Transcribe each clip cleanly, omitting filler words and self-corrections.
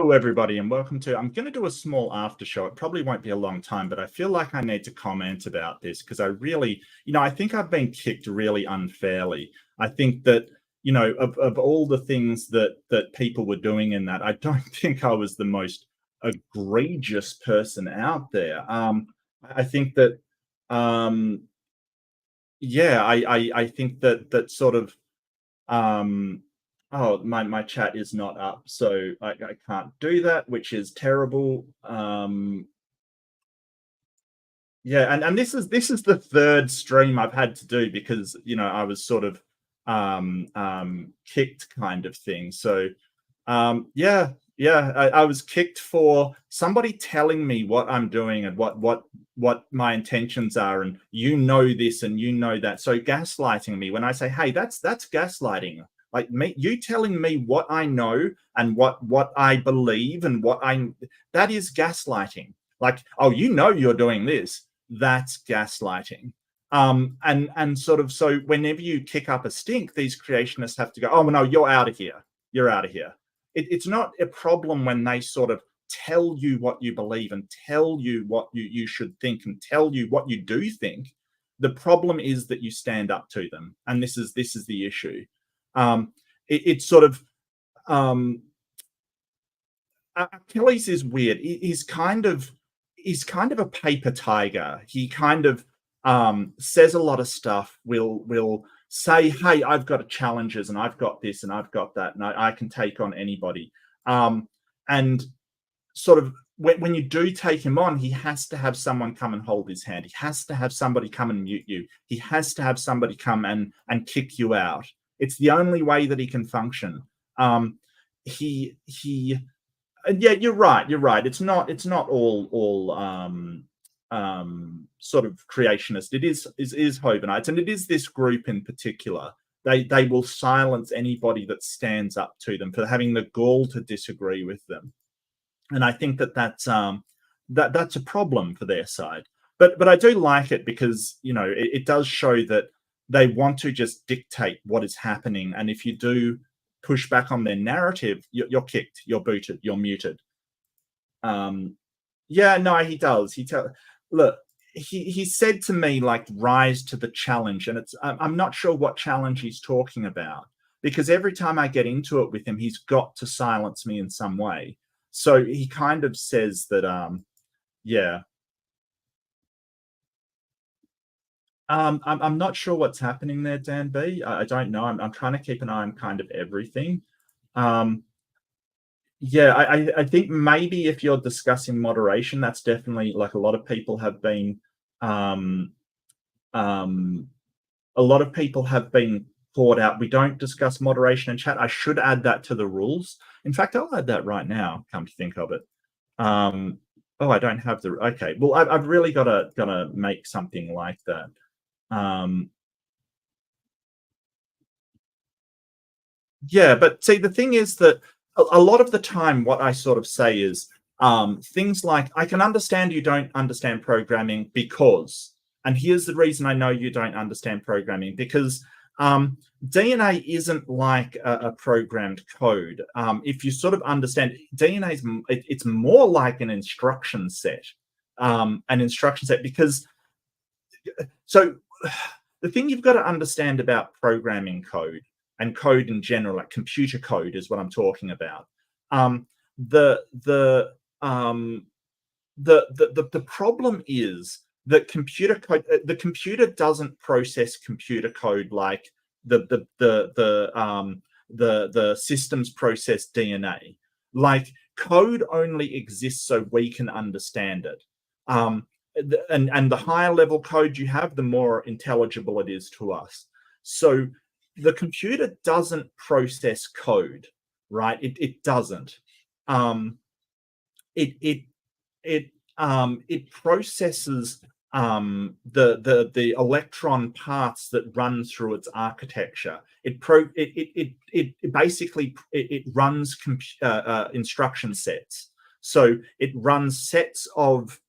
Hello, everybody, and welcome to. I'm going to do a small after show. It probably won't be a long time, but I feel like I need to comment about this because I really, I think I've been kicked really unfairly. I think that, of all the things that people were doing in that, I don't think I was the most egregious person out there. I think that, yeah, I think that sort of. Oh, my chat is not up, so I can't do that, which is terrible. Yeah, and this is the third stream I've had to do because I was sort of kicked kind of thing. So yeah, I was kicked for somebody telling me what I'm doing and what my intentions are, and this and that. So gaslighting me when I say, hey, that's gaslighting. Like you telling me what I know and what I believe and that is gaslighting. Like, oh, you're doing this. That's gaslighting. And sort of, so whenever you kick up a stink, these creationists have to go, oh, no, you're out of here. You're out of here. It's not a problem when they sort of tell you what you believe and tell you what you should think and tell you what you do think. The problem is that you stand up to them, and this is the issue. It's sort of Achilles is weird. He's kind of a paper tiger. He kind of says a lot of stuff. Will say, hey, I've got challenges and I've got this and I've got that and I can take on anybody. And sort of when you do take him on, he has to have someone come and hold his hand. He has to have somebody come and mute you. He has to have somebody come and kick you out. It's the only way that he can function. And yeah, you're right. It's not all sort of creationist. It is Hovenites, and it is this group in particular. They will silence anybody that stands up to them for having the gall to disagree with them. And I think that's a problem for their side. But I do like it because it does show that they want to just dictate what is happening, and if you do push back on their narrative, you're kicked, you're booted, you're muted. Yeah, no, he does. Look, he said to me, like, rise to the challenge, and I'm not sure what challenge he's talking about, because every time I get into it with him, he's got to silence me in some way. So he kind of says that yeah. I'm not sure what's happening there, Dan B. I don't know. I'm trying to keep an eye on kind of everything. Yeah, I think maybe if you're discussing moderation, that's definitely, like, a lot of people have been caught out. We don't discuss moderation in chat. I should add that to the rules. In fact, I'll add that right now, come to think of it. Oh, I don't have the, okay. Well, I've really gotta make something like that. Yeah, but see, the thing is that a lot of the time what I sort of say is things like, I can understand you don't understand programming because, and here's the reason I know you don't understand programming, because DNA isn't like a programmed code. If you sort of understand, DNA it's more like an instruction set, because so the thing you've got to understand about programming code and code in general, like computer code, is what I'm talking about. The problem is that computer code, the computer doesn't process computer code like the systems process DNA. Like, code only exists so we can understand it. And the higher level code you have, the more intelligible it is to us. So the computer doesn't process code, right? It doesn't. It processes the electron paths that run through its architecture. It basically runs instruction sets. So it runs sets of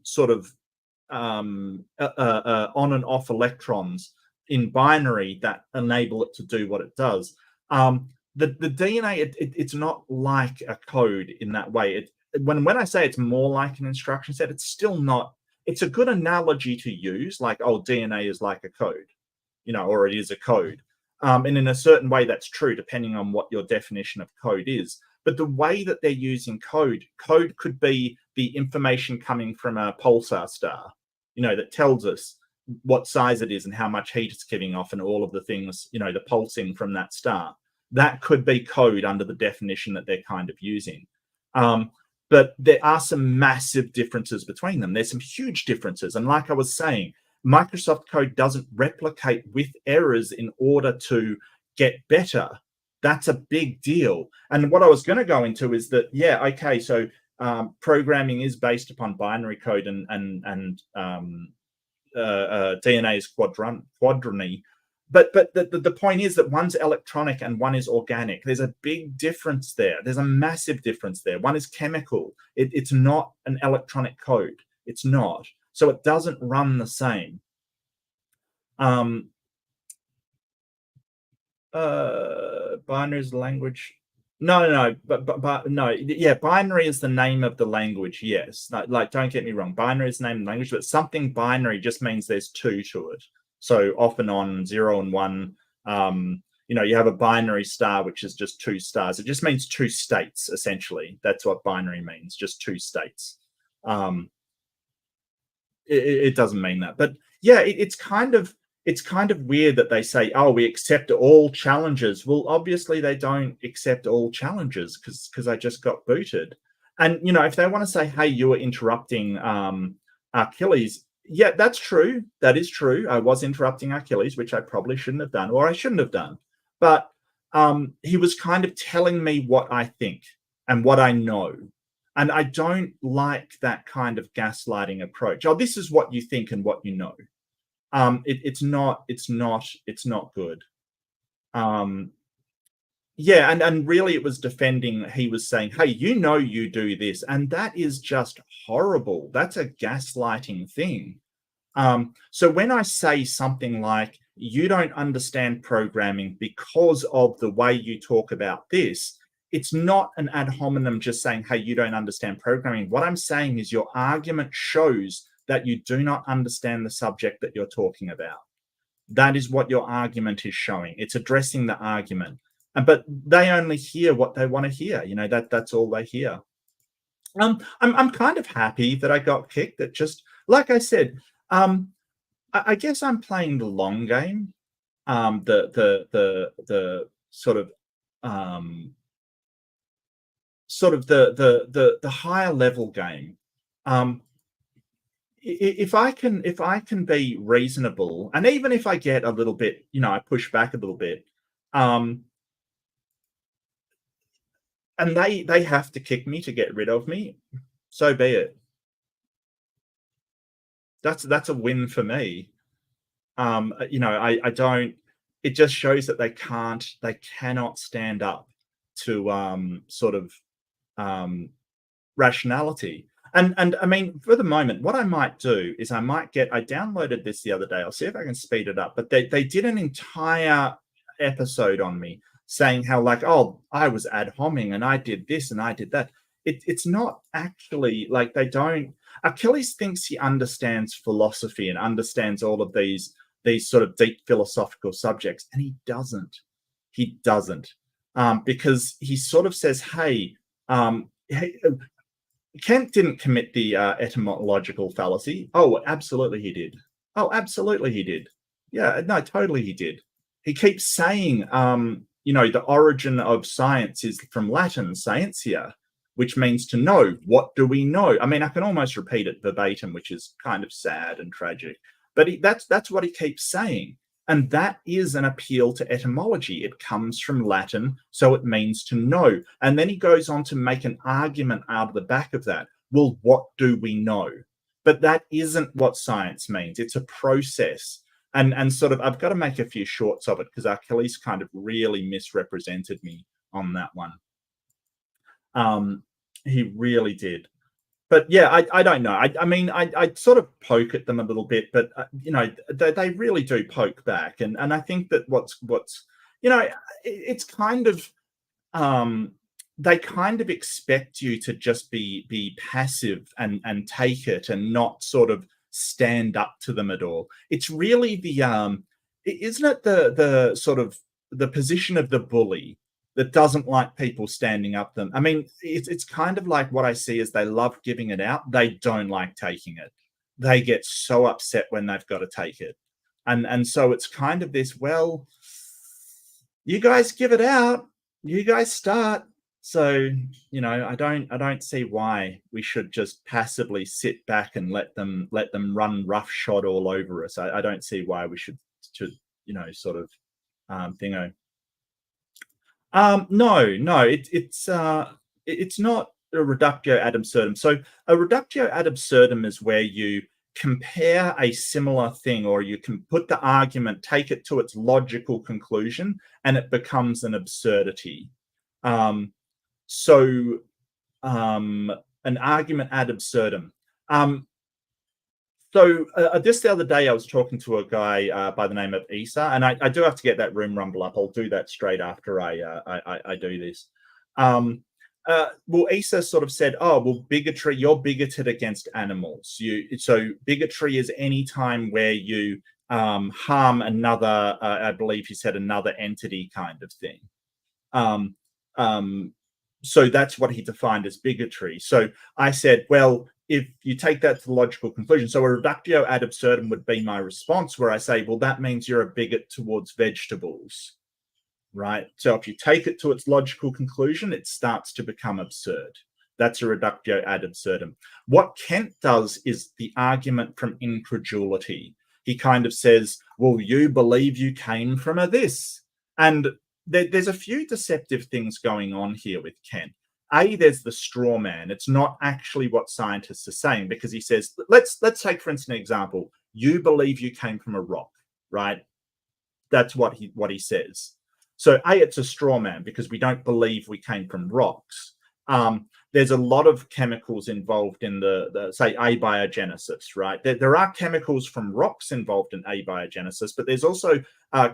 sort of on and off electrons in binary that enable it to do what it does. the DNA, it's not like a code in that way. When I say it's more like an instruction set, it's still not. It's a good analogy to use, like, oh, DNA is like a code, or it is a code. And in a certain way, that's true, depending on what your definition of code is. But the way that they're using code could be the information coming from a pulsar star, that tells us what size it is and how much heat it's giving off and all of the things, the pulsing from that star. That could be code under the definition that they're kind of using. But there are some massive differences between them. There's some huge differences. And like I was saying, Microsoft code doesn't replicate with errors in order to get better. That's a big deal. And what I was going to go into is that, yeah, okay, so programming is based upon binary code and DNA is quadrany. But the point is that one's electronic and one is organic. There's a big difference there. There's a massive difference there. One is chemical. It's not an electronic code. It's not. So it doesn't run the same. Binary is the language. No, but no, yeah, binary is the name of the language. Yes, like don't get me wrong, binary is the name of the language, but something binary just means there's two to it. So off and on, 0 and 1. You have a binary star, which is just two stars. It just means two states, essentially. That's what binary means, just two states. It doesn't mean that, but yeah, it's kind of weird that they say, oh, we accept all challenges. Well, obviously they don't accept all challenges because I just got booted. And if they want to say, hey, you were interrupting Achilles, yeah, that's true. That is true. I was interrupting Achilles, which I probably shouldn't have done, or I shouldn't have done. But he was kind of telling me what I think and what I know. And I don't like that kind of gaslighting approach. Oh, this is what you think and what you know. It's not good. Yeah, and really it was defending, he was saying, hey, you do this, and that is just horrible. That's a gaslighting thing. So when I say something like, you don't understand programming because of the way you talk about this, it's not an ad hominem just saying, hey, you don't understand programming. What I'm saying is your argument shows that you do not understand the subject that you're talking about. That is what your argument is showing. It's addressing the argument. But they only hear what they want to hear. That's all they hear. I'm kind of happy that I got kicked. That just, like I said, I guess I'm playing the long game. The the higher level game. If I can be reasonable, and even if I get a little bit, I push back a little bit, and they have to kick me to get rid of me, so be it. That's a win for me. I don't. It just shows that they cannot stand up to rationality. And I mean, for the moment, what I might do is I downloaded this the other day. I'll see if I can speed it up. But they did an entire episode on me saying how, like, oh, I was ad homing and I did this and I did that. It's not actually like they don't. Achilles thinks he understands philosophy and understands all of these sort of deep philosophical subjects, and he doesn't. He doesn't, because he sort of says, hey, Kent didn't commit the etymological fallacy. Oh, absolutely he did. Oh, absolutely he did. Yeah, no, totally he did. He keeps saying, the origin of science is from Latin scientia, which means to know. What do we know? I mean, I can almost repeat it verbatim, which is kind of sad and tragic. But that's what he keeps saying. And that is an appeal to etymology. It comes from Latin, so it means to know. And then he goes on to make an argument out of the back of that. Well, what do we know? But that isn't what science means. It's a process. And sort of, I've got to make a few shorts of it because Achilles kind of really misrepresented me on that one. He really did. But yeah, I don't know. I mean, I sort of poke at them a little bit, but they really do poke back, and I think that what's it's kind of they kind of expect you to just be passive and take it and not sort of stand up to them at all. It's really the isn't it the sort of the position of the bully that doesn't like people standing up to them? I mean, it's kind of like what I see is they love giving it out. They don't like taking it. They get so upset when they've got to take it. And so it's kind of this, well, you guys give it out, you guys start. So, you know, I don't see why we should just passively sit back and let them run roughshod all over us. I don't see why we should you know, sort of thingo. No, it's not a reductio ad absurdum. So a reductio ad absurdum is where you compare a similar thing, or you can put the argument, take it to its logical conclusion, and it becomes an absurdity. So an argument ad absurdum. So just the other day, I was talking to a guy by the name of Isa, and I do have to get that room rumble up. I'll do that straight after I do this. Well, Isa sort of said, "Oh, well, bigotry. You're bigoted against animals. So bigotry is any time where you harm another. I believe he said another entity, kind of thing. So that's what he defined as bigotry. So I said, well, if you take that to the logical conclusion, so a reductio ad absurdum would be my response, where I say, well, that means you're a bigot towards vegetables, right? So if you take it to its logical conclusion, it starts to become absurd. That's a reductio ad absurdum. What Kent does is the argument from incredulity. He kind of says, well, you believe you came from a this. And there's a few deceptive things going on here with Kent. There's the straw man. It's not actually what scientists are saying, because he says, let's take, for instance, an example. You believe you came from a rock, right? That's what he says. So it's a straw man because we don't believe we came from rocks. There's a lot of chemicals involved in the say abiogenesis, right? There are chemicals from rocks involved in abiogenesis, but there's also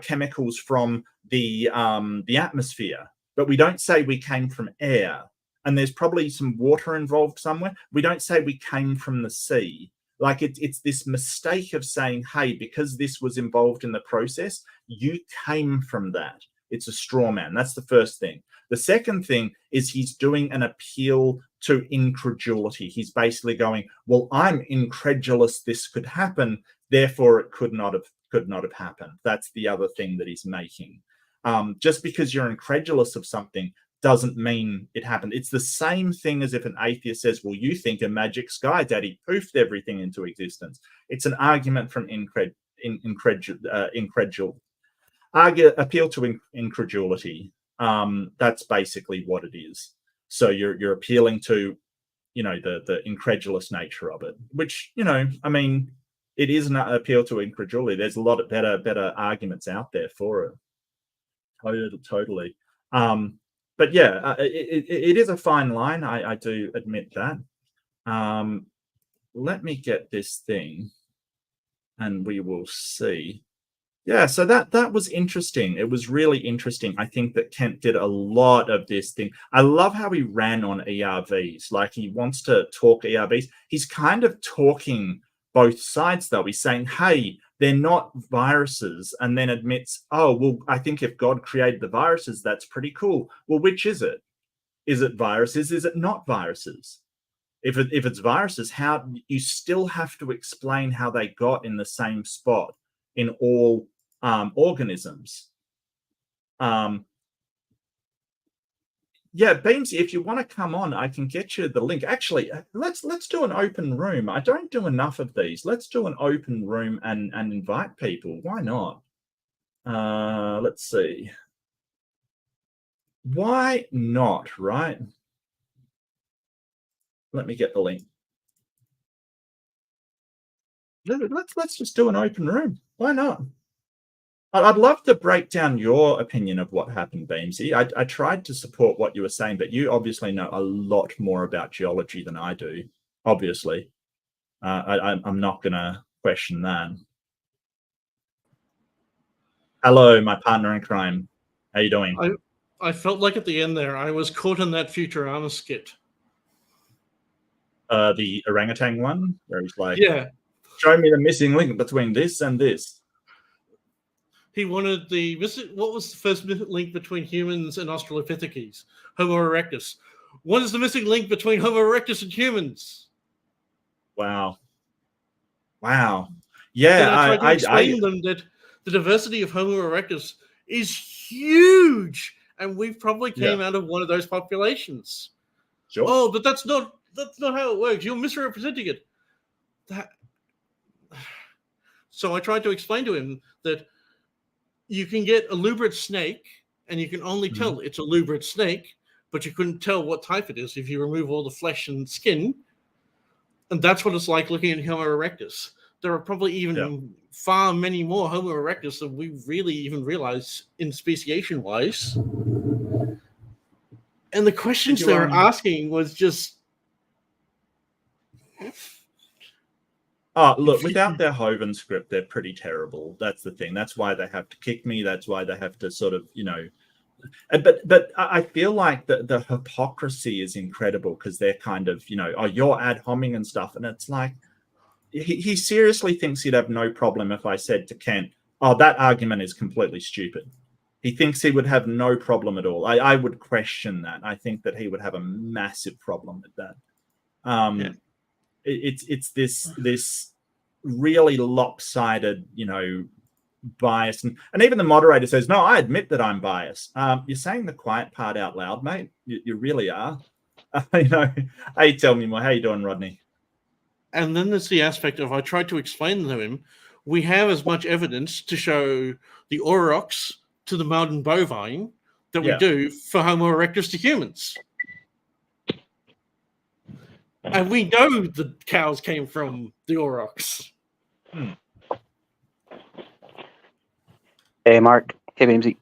chemicals from the atmosphere. But we don't say we came from air. And there's probably some water involved somewhere. We don't say we came from the sea. Like it's this mistake of saying, hey, because this was involved in the process, you came from that. It's a straw man. That's the first thing. The second thing is he's doing an appeal to incredulity. He's basically going, well, I'm incredulous this could happen, therefore it could not have happened. That's the other thing that he's making. Just because you're incredulous of something doesn't mean it happened. It's the same thing as if an atheist says, well, you think a magic sky daddy poofed everything into existence. It's an argument from appeal to incredulity. That's basically what it is. So you're appealing to, you know, the incredulous nature of it, which, you know, I mean, it is an appeal to incredulity. There's a lot of better arguments out there for it. Totally. But yeah, it is a fine line. I do admit that. Let me get this thing and we will see. Yeah, so that was interesting. It was really interesting. I think that Kent did a lot of this thing. I love how he ran on ERVs. Like, he wants to talk ERVs. He's kind of talking both sides, though. He's saying, hey, they're not viruses, and then admits, oh, well, I think if God created the viruses, that's pretty cool. Well, which is it? Is it viruses? Is it not viruses? If it's viruses, how you still have to explain how they got in the same spot in all organisms. Yeah, Beamsy, if you want to come on, I can get you the link. Actually, let's do an open room. I don't do enough of these. Let's do an open room and invite people. Why not? Let's see. Why not, right? Let me get the link. Let's just do an open room. Why not? I'd love to break down your opinion of what happened, Beamsy. I tried to support what you were saying, but you obviously know a lot more about geology than I do, obviously. I'm not going to question that. Hello, my partner in crime. How you doing? I felt like at the end there, I was caught in that Futurama skit. The orangutan one, where he's like, Yeah. Show me the missing link between this and this. He wanted what was the first link between humans and Australopithecus? Homo erectus. What is the missing link between Homo erectus and humans? Wow. Yeah, then I tried to explain them that the diversity of Homo erectus is huge, and we've probably came out of one of those populations. Sure. Oh, but that's not how it works. You're misrepresenting it. So I tried to explain to him that you can get a lubrid snake, and you can only tell it's a lubrid snake, but you couldn't tell what type it is if you remove all the flesh and skin. And that's what it's like looking at Homo erectus. There are probably even far many more Homo erectus than we really even realize in speciation-wise. And the questions they were asking was just... Oh, look, without their Hoven script, they're pretty terrible. That's the thing. That's why they have to kick me. That's why they have to sort of, But I feel like the hypocrisy is incredible because they're kind of, oh, you're ad homing and stuff. And it's like, he seriously thinks he'd have no problem if I said to Kent, oh, that argument is completely stupid. He thinks he would have no problem at all. I would question that. I think that he would have a massive problem with that. It's this really lopsided, bias. And even the moderator says, no, I admit that I'm biased. You're saying the quiet part out loud, mate. You really are. Hey, tell me more. How you doing, Rodney? And then there's the aspect of, I tried to explain to him, we have as much evidence to show the aurochs to the modern bovine that we do for Homo erectus to humans. And we know the cows came from the aurochs. Hey, Mark. Hey, Bamesy.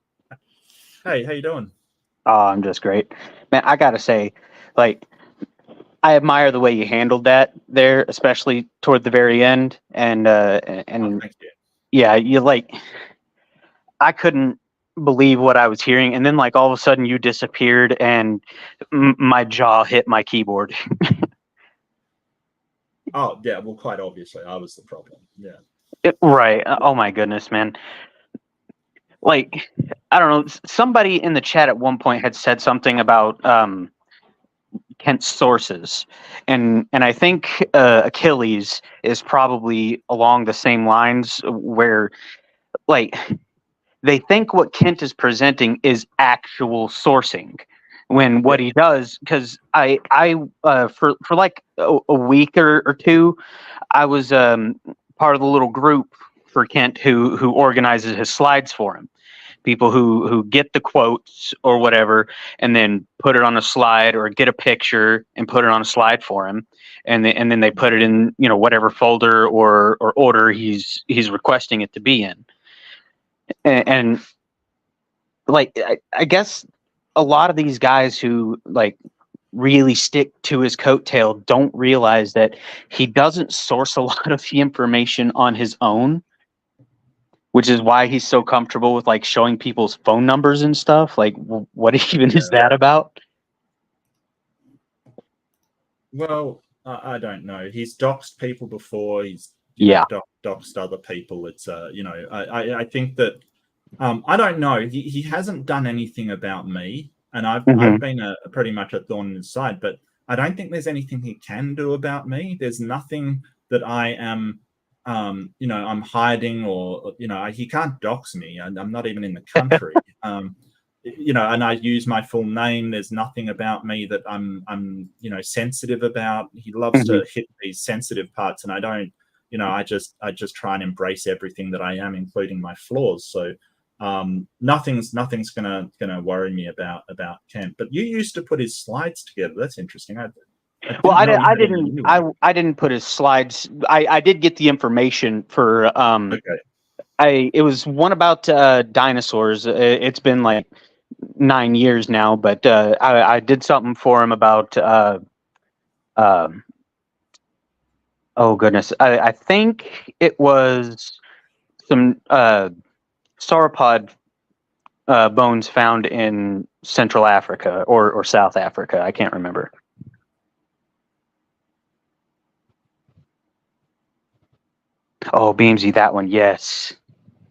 Hey, how you doing? Oh, I'm just great. Man, I gotta say, I admire the way you handled that there, especially toward the very end. And thank you. Yeah, I couldn't believe what I was hearing. And then all of a sudden you disappeared and my jaw hit my keyboard. Oh, yeah. Well, quite obviously I was the problem. Yeah. Right. Oh my goodness, man. I don't know. Somebody in the chat at one point had said something about, Kent's sources, and I think Achilles is probably along the same lines where they think what Kent is presenting is actual sourcing when what he does, because I for a week or two I was part of the little group for Kent who organizes his slides for him. People who get the quotes or whatever and then put it on a slide, or get a picture and put it on a slide for him, and then they put it in whatever folder or order he's requesting it to be in. And I guess a lot of these guys who really stick to his coattail don't realize that he doesn't source a lot of the information on his own, which is why he's so comfortable with showing people's phone numbers and stuff. What even is that about? Well, I don't know. He's doxed people before. He's doxed other people. It's I think that I don't know. He hasn't done anything about me, and I've been pretty much a thorn in his side. But I don't think there's anything he can do about me. There's nothing that I am. I'm hiding, or he can't dox me, and I'm not even in the country. And I use my full name. There's nothing about me that I'm sensitive about. He loves to hit these sensitive parts, and I don't. I just try and embrace everything that I am, including my flaws. So nothing's gonna worry me about Kent. But you used to put his slides together. That's interesting. I didn't put his slides. I did get the information for it was one about dinosaurs. It's been 9 years now, but I did something for him about oh goodness, I think it was some sauropod bones found in Central Africa or South Africa. I can't remember. Oh, Beamsy, that one, yes.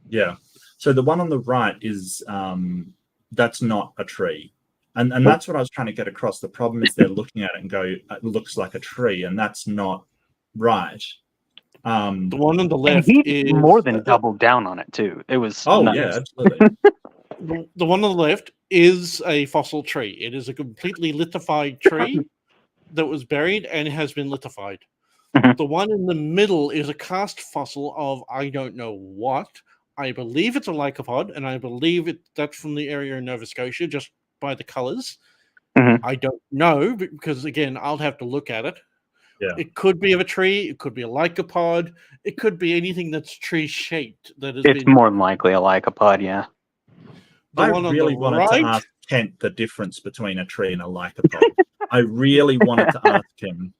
Yeah. So the one on the right is that's not a tree. And that's what I was trying to get across. The problem is they're looking at it and go, it looks like a tree, and that's not right. The one on the left he is more than doubled down on it too. It was nuts. Yeah, absolutely. The one on the left is a fossil tree. It is a completely lithified tree that was buried and has been lithified. The one in the middle is a cast fossil of I don't know what. I believe it's a lycopod, and I believe that's from the area in Nova Scotia, just by the colors. I don't know, because again, I'll have to look at it. Yeah. It could be of a tree, it could be a lycopod, it could be anything that's tree shaped. It's more than likely a lycopod, yeah. I really wanted to ask Kent the difference between a tree and a lycopod. I really wanted to ask him,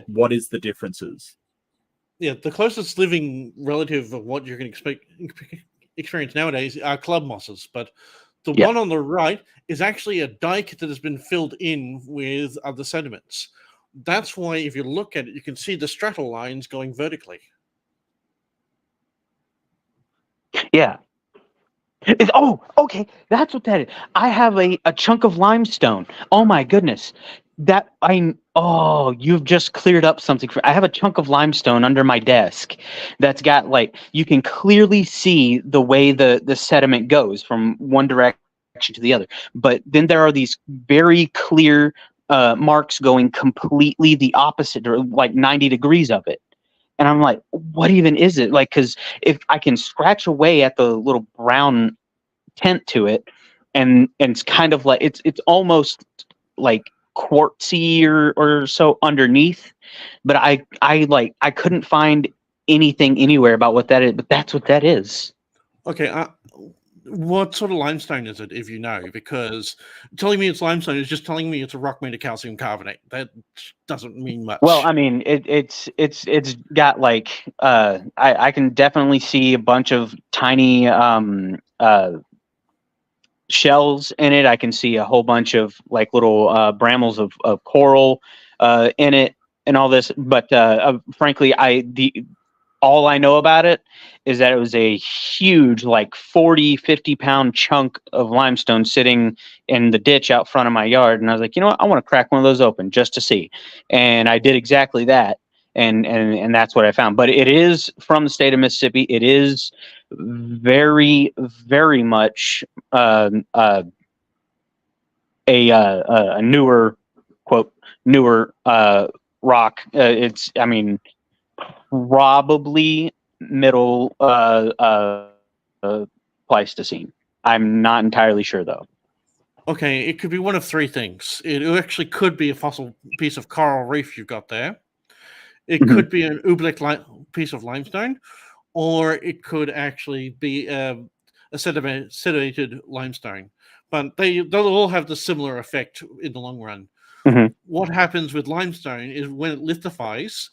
what is the differences? Yeah, the closest living relative of what you can experience nowadays are club mosses, but the one on the right is actually a dike that has been filled in with other sediments. That's why if you look at it, you can see the stratal lines going vertically. Yeah. Okay. That's what that is. I have a chunk of limestone. Oh my goodness. You've just cleared up something. I have a chunk of limestone under my desk that's got you can clearly see the way the sediment goes from one direction to the other. But then there are these very clear marks going completely the opposite, or 90 degrees of it. And I'm like, what even is it? Because if I can scratch away at the little brown tint to it, and it's kind of it's almost like quartzy or so underneath, but I couldn't find anything anywhere about what that is, but that's what that is. Okay, what sort of limestone is it, if you know? Because telling me it's limestone is just telling me it's a rock made of calcium carbonate. That doesn't mean much. Well, I mean, it's got I can definitely see a bunch of tiny shells in it. I can see a whole bunch of little brambles of coral in it and all this. But frankly, all I know about it is that it was a huge 40, 50 pound chunk of limestone sitting in the ditch out front of my yard. And I was like, you know what? I want to crack one of those open just to see. And I did exactly that. And that's what I found. But it is from the state of Mississippi. It is very, very much a newer rock. It's, I mean, probably middle Pleistocene. I'm not entirely sure though. Okay, it could be one of three things. It actually could be a fossil piece of coral reef you've got there. It could be an oobleck piece of limestone, or it could actually be a sedimented limestone. But they'll all have the similar effect in the long run. What happens with limestone is when it lithifies,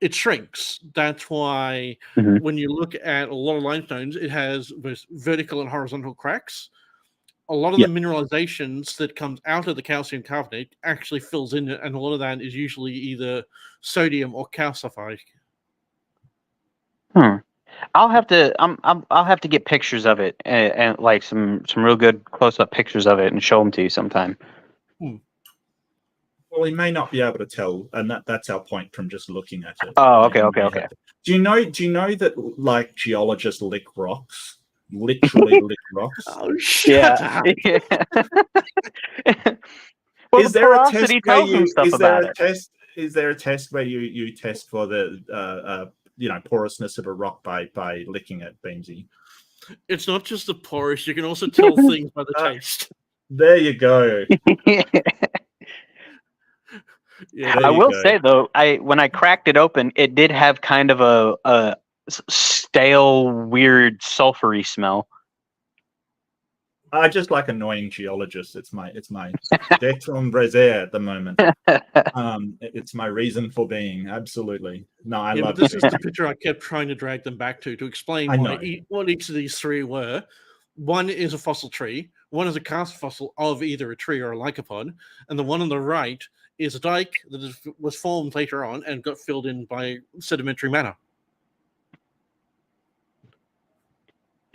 it shrinks. That's why when you look at a lot of limestones, it has both vertical and horizontal cracks. A lot of the mineralizations that comes out of the calcium carbonate actually fills in it, and a lot of that is usually either sodium or calcified. I'll have to get pictures of it and some real good close up pictures of it and show them to you sometime. Well, we may not be able to tell, and that's our point from just looking at it. Oh, okay. Do you know that geologists lick rocks? Literally lick rocks. Oh, shut up. Well, Is there a test where you test for the porousness of a rock by licking it, Beamsy? It's not just the porous, you can also tell things by the taste. There you go. Yeah, I will say though, when I cracked it open, it did have kind of a stale, weird, sulfury smell. I just like annoying geologists. It's my détron brézé at the moment. It's my reason for being. Absolutely. No, I love this. Is the picture I kept trying to drag them back to explain what each of these three were. one is a fossil tree, one is a cast fossil of either a tree or a lycopod, and the one on the right is a dike that was formed later on and got filled in by sedimentary matter.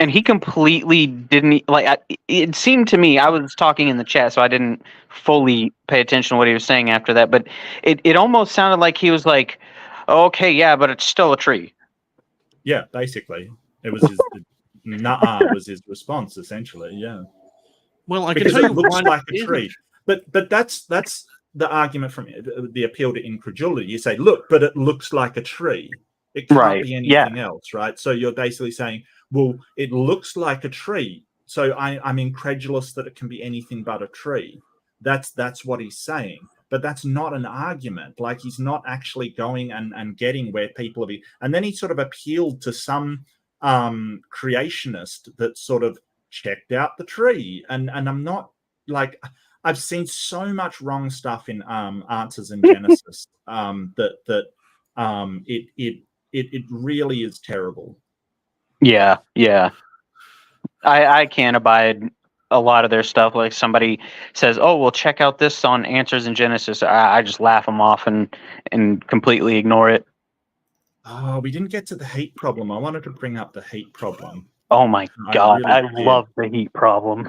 And he completely didn't it seemed to me, I was talking in the chat, so I didn't fully pay attention to what he was saying after that, but it almost sounded like he was like, okay, yeah, but it's still a tree. Yeah, basically. It was his nah was his response, essentially, yeah. Well, I because can tell it you looks one like a isn't. tree. But that's the argument from the appeal to incredulity. You say, look, but it looks like a tree. It can't be anything else, right? So you're basically saying, well, it looks like a tree, so I'm incredulous that it can be anything but a tree. That's what he's saying. But that's not an argument. Like, he's not actually going and getting where people are. And then he sort of appealed to some creationist that sort of checked out the tree. And I'm not like, I've seen so much wrong stuff in answers in Genesis that it really is terrible. Yeah. I can't abide a lot of their stuff. Like, somebody says, oh, well, check out this on Answers in Genesis. I just laugh them off and completely ignore it. Oh, we didn't get to the heat problem. I wanted to bring up the heat problem. Oh my God, I love the heat problem.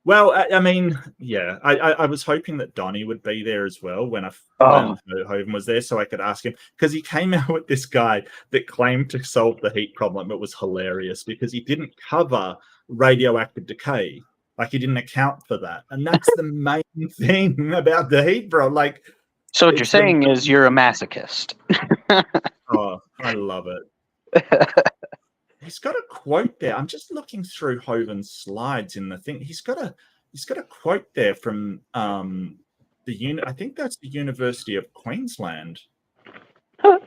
Well, I mean, yeah, I was hoping that Donnie would be there as well when Hoven was there, so I could ask him, because he came out with this guy that claimed to solve the heat problem. It was hilarious because he didn't cover radioactive decay. Like, he didn't account for that. And that's the main thing about the heat problem. Like, so what you're saying is you're a masochist. Oh, I love it. He's got a quote there. I'm just looking through Hoven's slides in the thing. He's got a quote there from I think that's the University of Queensland. You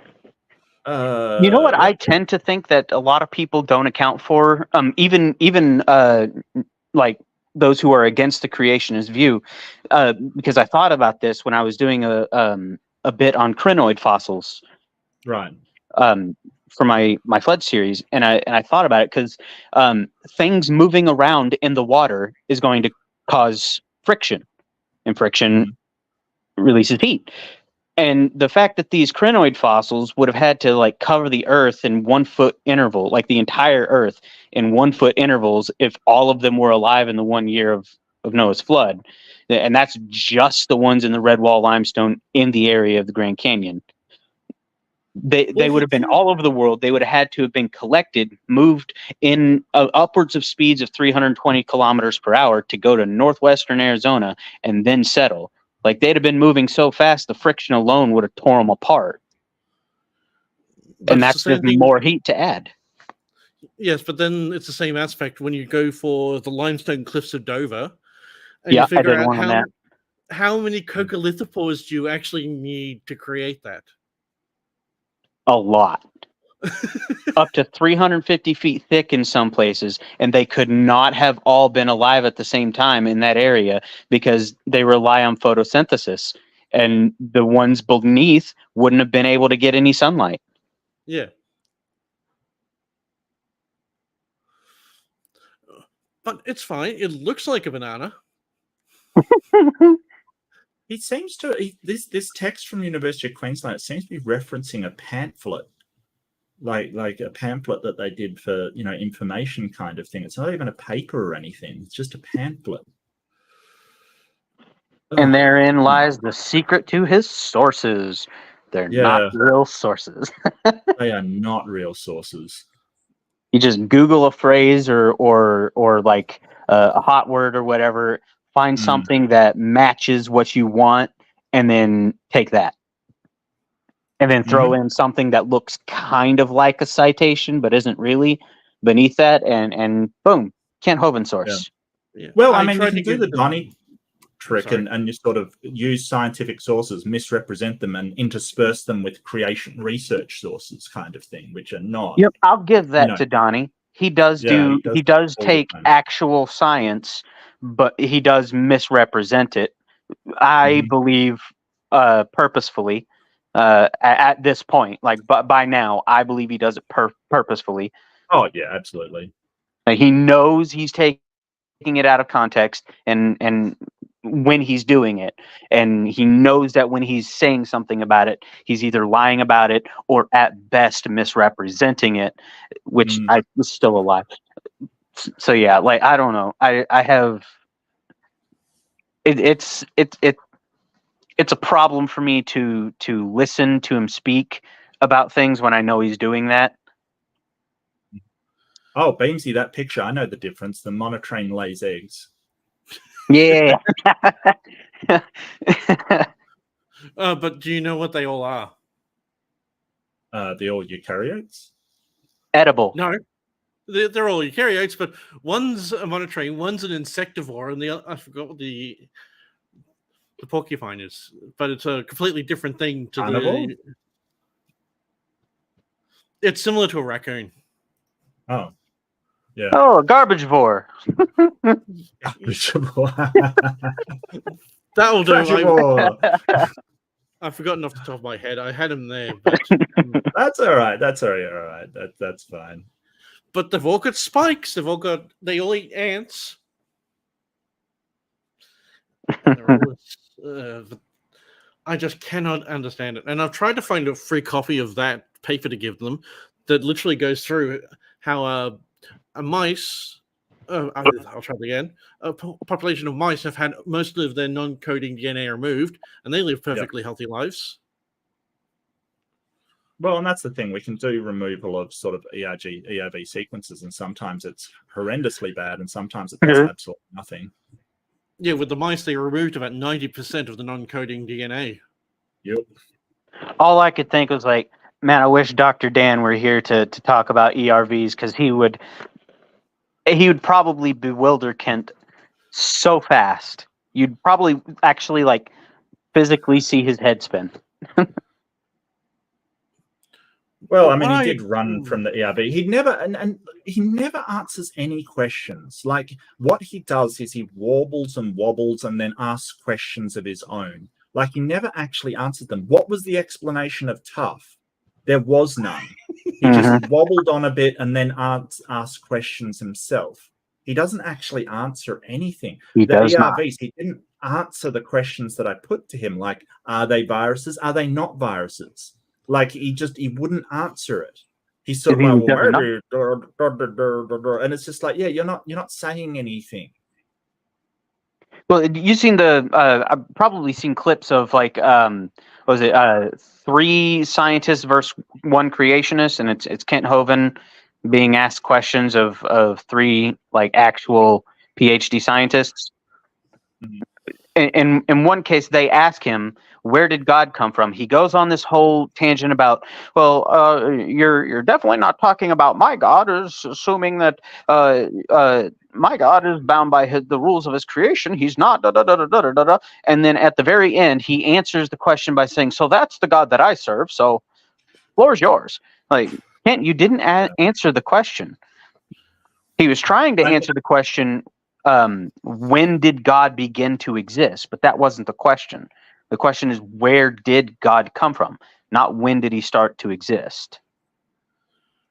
know what I tend to think that a lot of people don't account for, even like those who are against the creationist view, because I thought about this when I was doing a bit on crinoid fossils, right? For my flood series, and I thought about it because things moving around in the water is going to cause friction, and friction releases heat. And the fact that these crinoid fossils would have had to like cover the earth in 1 foot interval, like the entire earth in 1 foot intervals, if all of them were alive in the 1 year of Noah's flood, and that's just the ones in the red wall limestone in the area of the Grand Canyon. They would have been all over the world. They would have had to have been collected, moved in upwards of speeds of 320 kilometers per hour to go to northwestern Arizona and then settle. Like, they'd have been moving so fast, the friction alone would have torn them apart. But and that's just more heat to add. Yes, but then it's the same aspect when you go for the limestone cliffs of Dover. And yeah, you figure I did out how many coccolithopores do you actually need to create that? A lot. Up to 350 feet thick in some places, and they could not have all been alive at the same time in that area because they rely on photosynthesis, and the ones beneath wouldn't have been able to get any sunlight. Yeah. But it's fine. It looks like a banana. He seems to this text from University of Queensland. It seems to be referencing a pamphlet, like a pamphlet that they did for information kind of thing. It's not even a paper or anything. It's just a pamphlet. And therein lies the secret to his sources. They're not real sources. They are not real sources. You just Google a phrase or like a hot word or whatever. Find something that matches what you want, and then take that. And then throw in something that looks kind of like a citation, but isn't really beneath that, and boom, Kent Hovind source. Yeah. Well, I mean, you can do the Donnie trick and you sort of use scientific sources, misrepresent them, and intersperse them with creation research sources kind of thing, which are not. Yep, I'll give that to Donnie. He does take actual science, but he does misrepresent it. I believe purposefully. At this point, like, but by now, I believe he does it purposefully. Oh yeah, absolutely. Like, he knows he's taking it out of context, and when he's doing it, and he knows that when he's saying something about it, he's either lying about it or at best misrepresenting it, which I was still alive. So yeah, like, I don't know. I have it's a problem for me to listen to him speak about things when I know he's doing that. Oh, Beamsy, that picture, I know the difference. The monotrain lays eggs. Yeah. But do you know what they all are? The all eukaryotes? Edible. No, they're all eukaryotes, but one's a monotrain, one's an insectivore, and the other, I forgot what the porcupine is, but it's a completely different thing to Carnivore? It's similar to a raccoon. Oh, yeah. Oh, a garbagevore. That will do. Garbagevore. I've forgotten off the top of my head. I had him there, but That's all right. That's all right. That's fine. But they've all got spikes. They all eat ants. I just cannot understand it. And I've tried to find a free copy of that paper to give them that literally goes through how a mice, I'll try it again, a population of mice have had most of their non-coding DNA removed, and they live perfectly healthy lives. Well, and that's the thing. We can do removal of sort of ERV sequences, and sometimes it's horrendously bad, and sometimes it does absolutely nothing. Yeah, with the mice, they removed about 90% of the non-coding DNA. Yep. All I could think was like, man, I wish Dr. Dan were here to talk about ERVs, because he would probably bewilder Kent so fast. You'd probably actually like physically see his head spin. Well, I mean, he did run from the ERV. He never and he never answers any questions. Like, what he does is he warbles and wobbles and then asks questions of his own. Like, he never actually answered them. What was the explanation of tough? There was none. He just wobbled on a bit and then asked questions himself. He doesn't actually answer anything. The ERVs, he didn't answer the questions that I put to him, like, are they viruses? Are they not viruses? Like, he wouldn't answer it. He's sort of like, well, maybe, and it's just like, yeah, you're not saying anything. Well, you've seen I've probably seen clips of like, what was it, 3 scientists versus 1 creationist, and it's Kent Hovind being asked questions of 3 like actual PhD scientists. In one case, they ask him, where did God come from? He goes on this whole tangent about, well, you're definitely not talking about my God, is assuming that my God is bound by the rules of his creation. He's not, da, da, da, da, da, da, da. And then at the very end, he answers the question by saying, so that's the God that I serve, so floor's yours. Like, Kent, you didn't answer the question. He was trying to answer the question, when did God begin to exist? But that wasn't the question. The question is, where did God come from? Not when did he start to exist?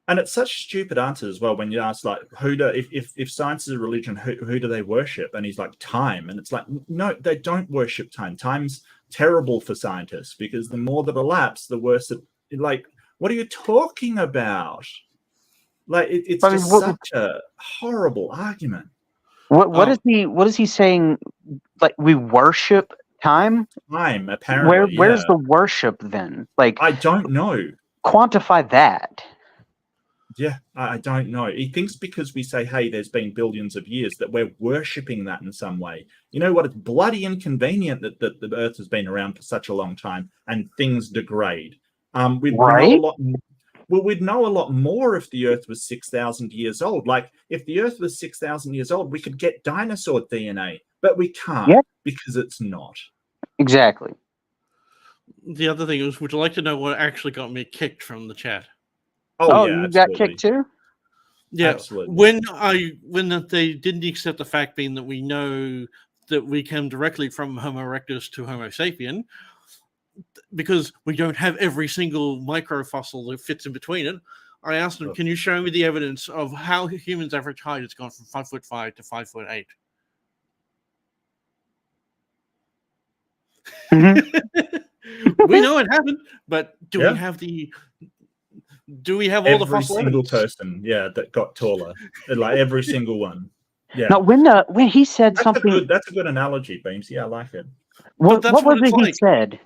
And it's such stupid answers as well when you ask, like, if science is a religion, who do they worship? And he's like, time. And it's like, no, they don't worship time. Time's terrible for scientists, because the more that elapse, the worse it. Like, what are you talking about? Like, it's just such a horrible argument. What is he saying? Like, we worship time? Time, apparently. Where's the worship then? Like, I don't know. Quantify that. Yeah, I don't know. He thinks because we say, hey, there's been billions of years, that we're worshipping that in some way. You know what? It's bloody inconvenient that the Earth has been around for such a long time and things degrade. We'd know a lot more if the Earth was 6,000 years old. Like, if the Earth was 6,000 years old, we could get dinosaur DNA, but we can't because it's not. Exactly. The other thing is, would you like to know what actually got me kicked from the chat? Oh, yeah, you got kicked too? Yeah, absolutely. When they didn't accept the fact being that we know that we came directly from Homo erectus to Homo sapien, because we don't have every single microfossil that fits in between it, I asked him, "Can you show me the evidence of how humans' average height has gone from 5'5" to 5'8"?" We know it happened, but do we have the? Do we have all the fossil single evidence? person, that got taller, like every single one. Yeah. Now, when he said something, that's a good analogy, Beams. Yeah, I like it. What was it he said?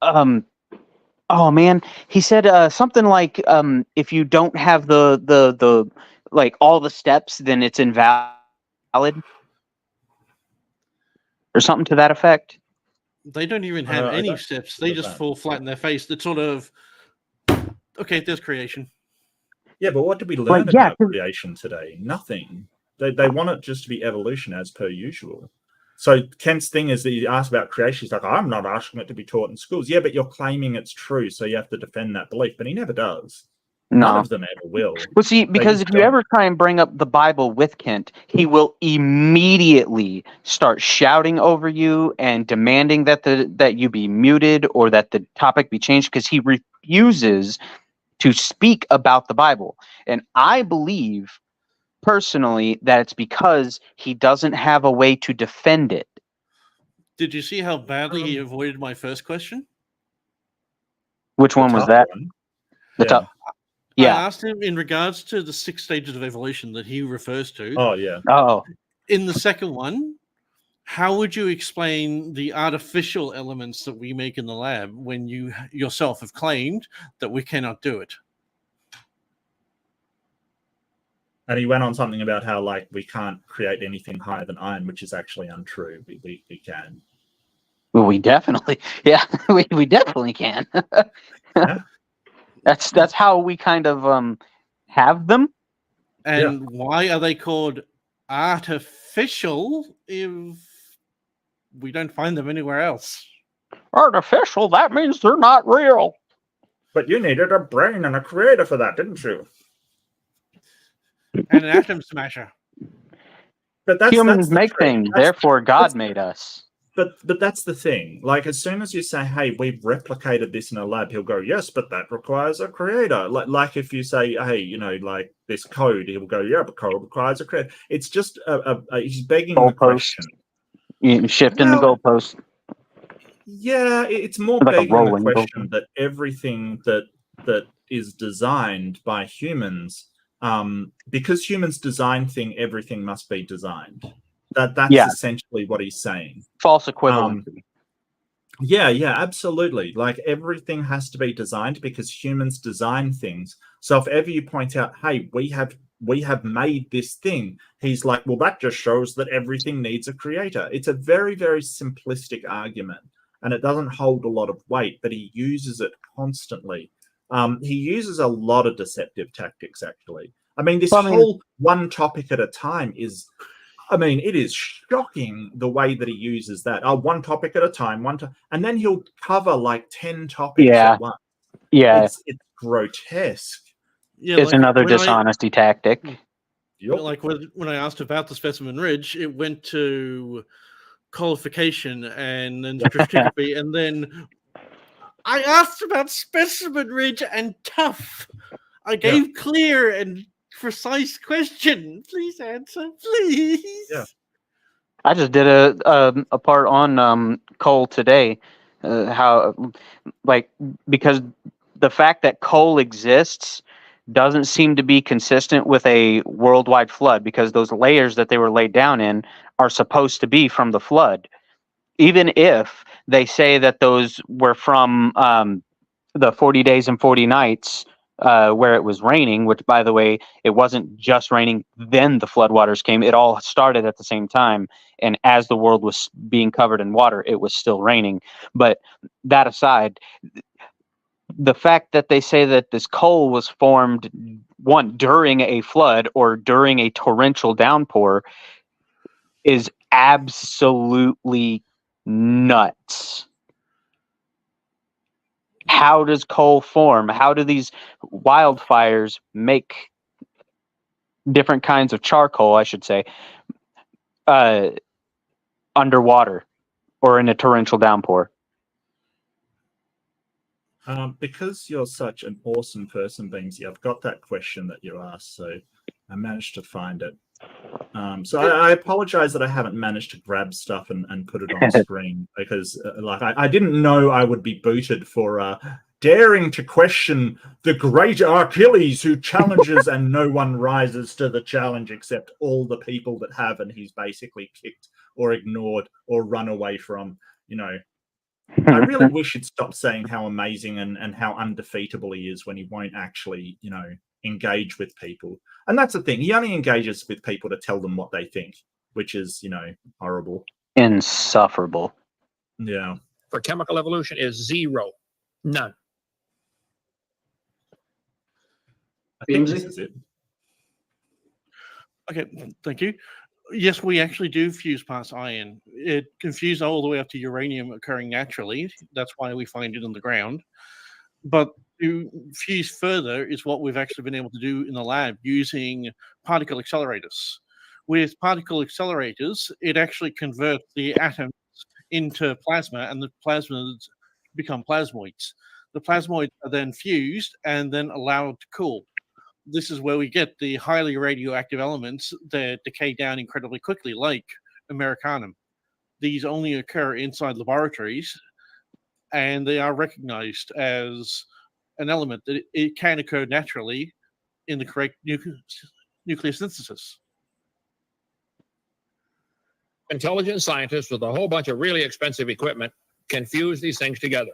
Oh man, he said something like, if you don't have the like all the steps, then it's invalid, or something to that effect. They don't even have any steps. They just fall flat in their face. It's sort of, okay, there's creation. Yeah, but what did we learn about creation today? Nothing. They want it just to be evolution as per usual. So Kent's thing is that he asked about creation. He's like, I'm not asking it to be taught in schools. Yeah, but you're claiming it's true, so you have to defend that belief. But he never does. No. None of them ever will. Well, see, because if you ever try and bring up the Bible with Kent, he will immediately start shouting over you and demanding that you be muted or that the topic be changed, because he refuses to speak about the Bible. And I believe personally that it's because he doesn't have a way to defend it. Did you see how badly he avoided my first question? Which one was that? I asked him in regards to the 6 stages of evolution that he refers to. Oh, yeah. Oh. In the second one, how would you explain the artificial elements that we make in the lab when you yourself have claimed that we cannot do it? And he went on something about how, like, we can't create anything higher than iron, which is actually untrue. We can. Well, we definitely, we definitely can. Yeah. That's how we kind of have them. And why are they called artificial if we don't find them anywhere else? Artificial? That means they're not real. But you needed a brain and a creator for that, didn't you? And an atom smasher. But humans make things, therefore God made us. But that's the thing. Like, as soon as you say, "Hey, we've replicated this in a lab," he'll go, "Yes, but that requires a creator." Like if you say, "Hey, like this code," he'll go, "Yeah, but code requires a creator." It's just he's begging the question. Shifting the goalpost. Yeah, it's more like begging the question that everything that is designed by humans, because humans design everything must be designed. That's essentially what he's saying. False equivalency. Yeah, absolutely. Like, everything has to be designed because humans design things. So if ever you point out, "Hey, we have made this thing," he's like, "Well, that just shows that everything needs a creator." It's a very, very simplistic argument, and it doesn't hold a lot of weight, but he uses it constantly. He uses a lot of deceptive tactics, actually. I mean, this whole one topic at a time is... it is shocking the way that he uses that. One topic at a time, and then he'll cover like 10 topics at once. Yeah, it's grotesque. Yeah, it's another dishonesty tactic. Like when I asked about the specimen ridge, it went to qualification and then stratigraphy, and then I asked about specimen ridge and tough. I gave clear and precise question. Please answer, please. Yeah. I just did a part on coal today. Because the fact that coal exists doesn't seem to be consistent with a worldwide flood, because those layers that they were laid down in are supposed to be from the flood. Even if they say that those were from the 40 days and 40 nights where it was raining, which, by the way, it wasn't just raining, then the floodwaters came. It all started at the same time. And as the world was being covered in water, it was still raining. But that aside, the fact that they say that this coal was formed, during a flood or during a torrential downpour, is absolutely nuts. How does coal form? How do these wildfires make different kinds of charcoal, I should say, underwater or in a torrential downpour? Because you're such an awesome person, Beamsy, I've got that question that you asked, so I managed to find it. So I apologize that I haven't managed to grab stuff and put it on screen, because I didn't know I would be booted for daring to question the great Achilles who challenges and no one rises to the challenge except all the people that have, and he's basically kicked or ignored or run away from, I really wish he'd stop saying how amazing and how undefeatable he is when he won't actually, engage with people. And that's the thing. He only engages with people to tell them what they think, which is, horrible. Insufferable. Yeah. For chemical evolution is 0. None. I think this is it. Okay, thank you. Yes, we actually do fuse past iron. It can fuse all the way up to uranium occurring naturally. That's why we find it in the ground. But to fuse further is what we've actually been able to do in the lab using particle accelerators. With particle accelerators, it actually converts the atoms into plasma, and the plasmas become plasmoids. The plasmoids are then fused and then allowed to cool. This is where we get the highly radioactive elements that decay down incredibly quickly, like Americanum. These only occur inside laboratories, and they are recognized as an element that it can occur naturally in the correct nuclear synthesis. Intelligent scientists with a whole bunch of really expensive equipment can fuse these things together.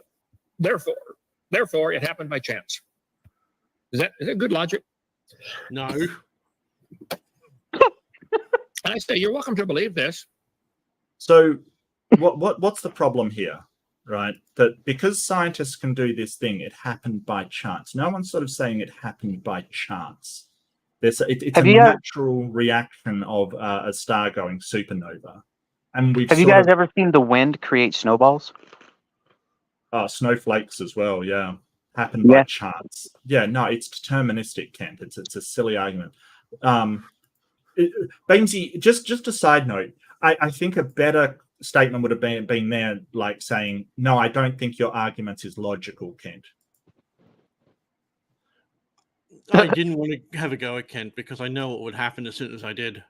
Therefore, it happened by chance. Is that good logic? No. And I say, you're welcome to believe this. So what's the problem here, right? That because scientists can do this thing, it happened by chance. No one's sort of saying it happened by chance. It's a natural reaction of a star going supernova. And have you guys ever seen the wind create snowballs? Snowflakes as well, yeah. Happened by chance. Yeah, no, it's deterministic, Kent. It's a silly argument. Beamsy, just a side note, I think a better statement would have been there, like saying, no, I don't think your argument is logical, Kent. I didn't want to have a go at Kent because I know what would happen as soon as I did.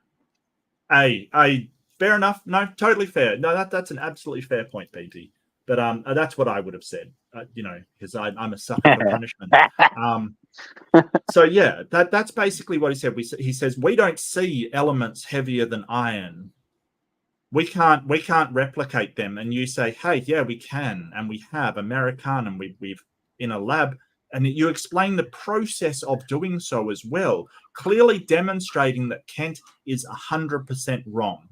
Fair enough. No, totally fair. No, that's an absolutely fair point, BT. But that's what I would have said, because I'm a sucker for punishment. So yeah, that's basically what he said. He says we don't see elements heavier than iron. We can't replicate them. And you say, hey, yeah, we can, and we have Americanum. We've in a lab, and you explain the process of doing so as well, clearly demonstrating that Kent is 100% wrong.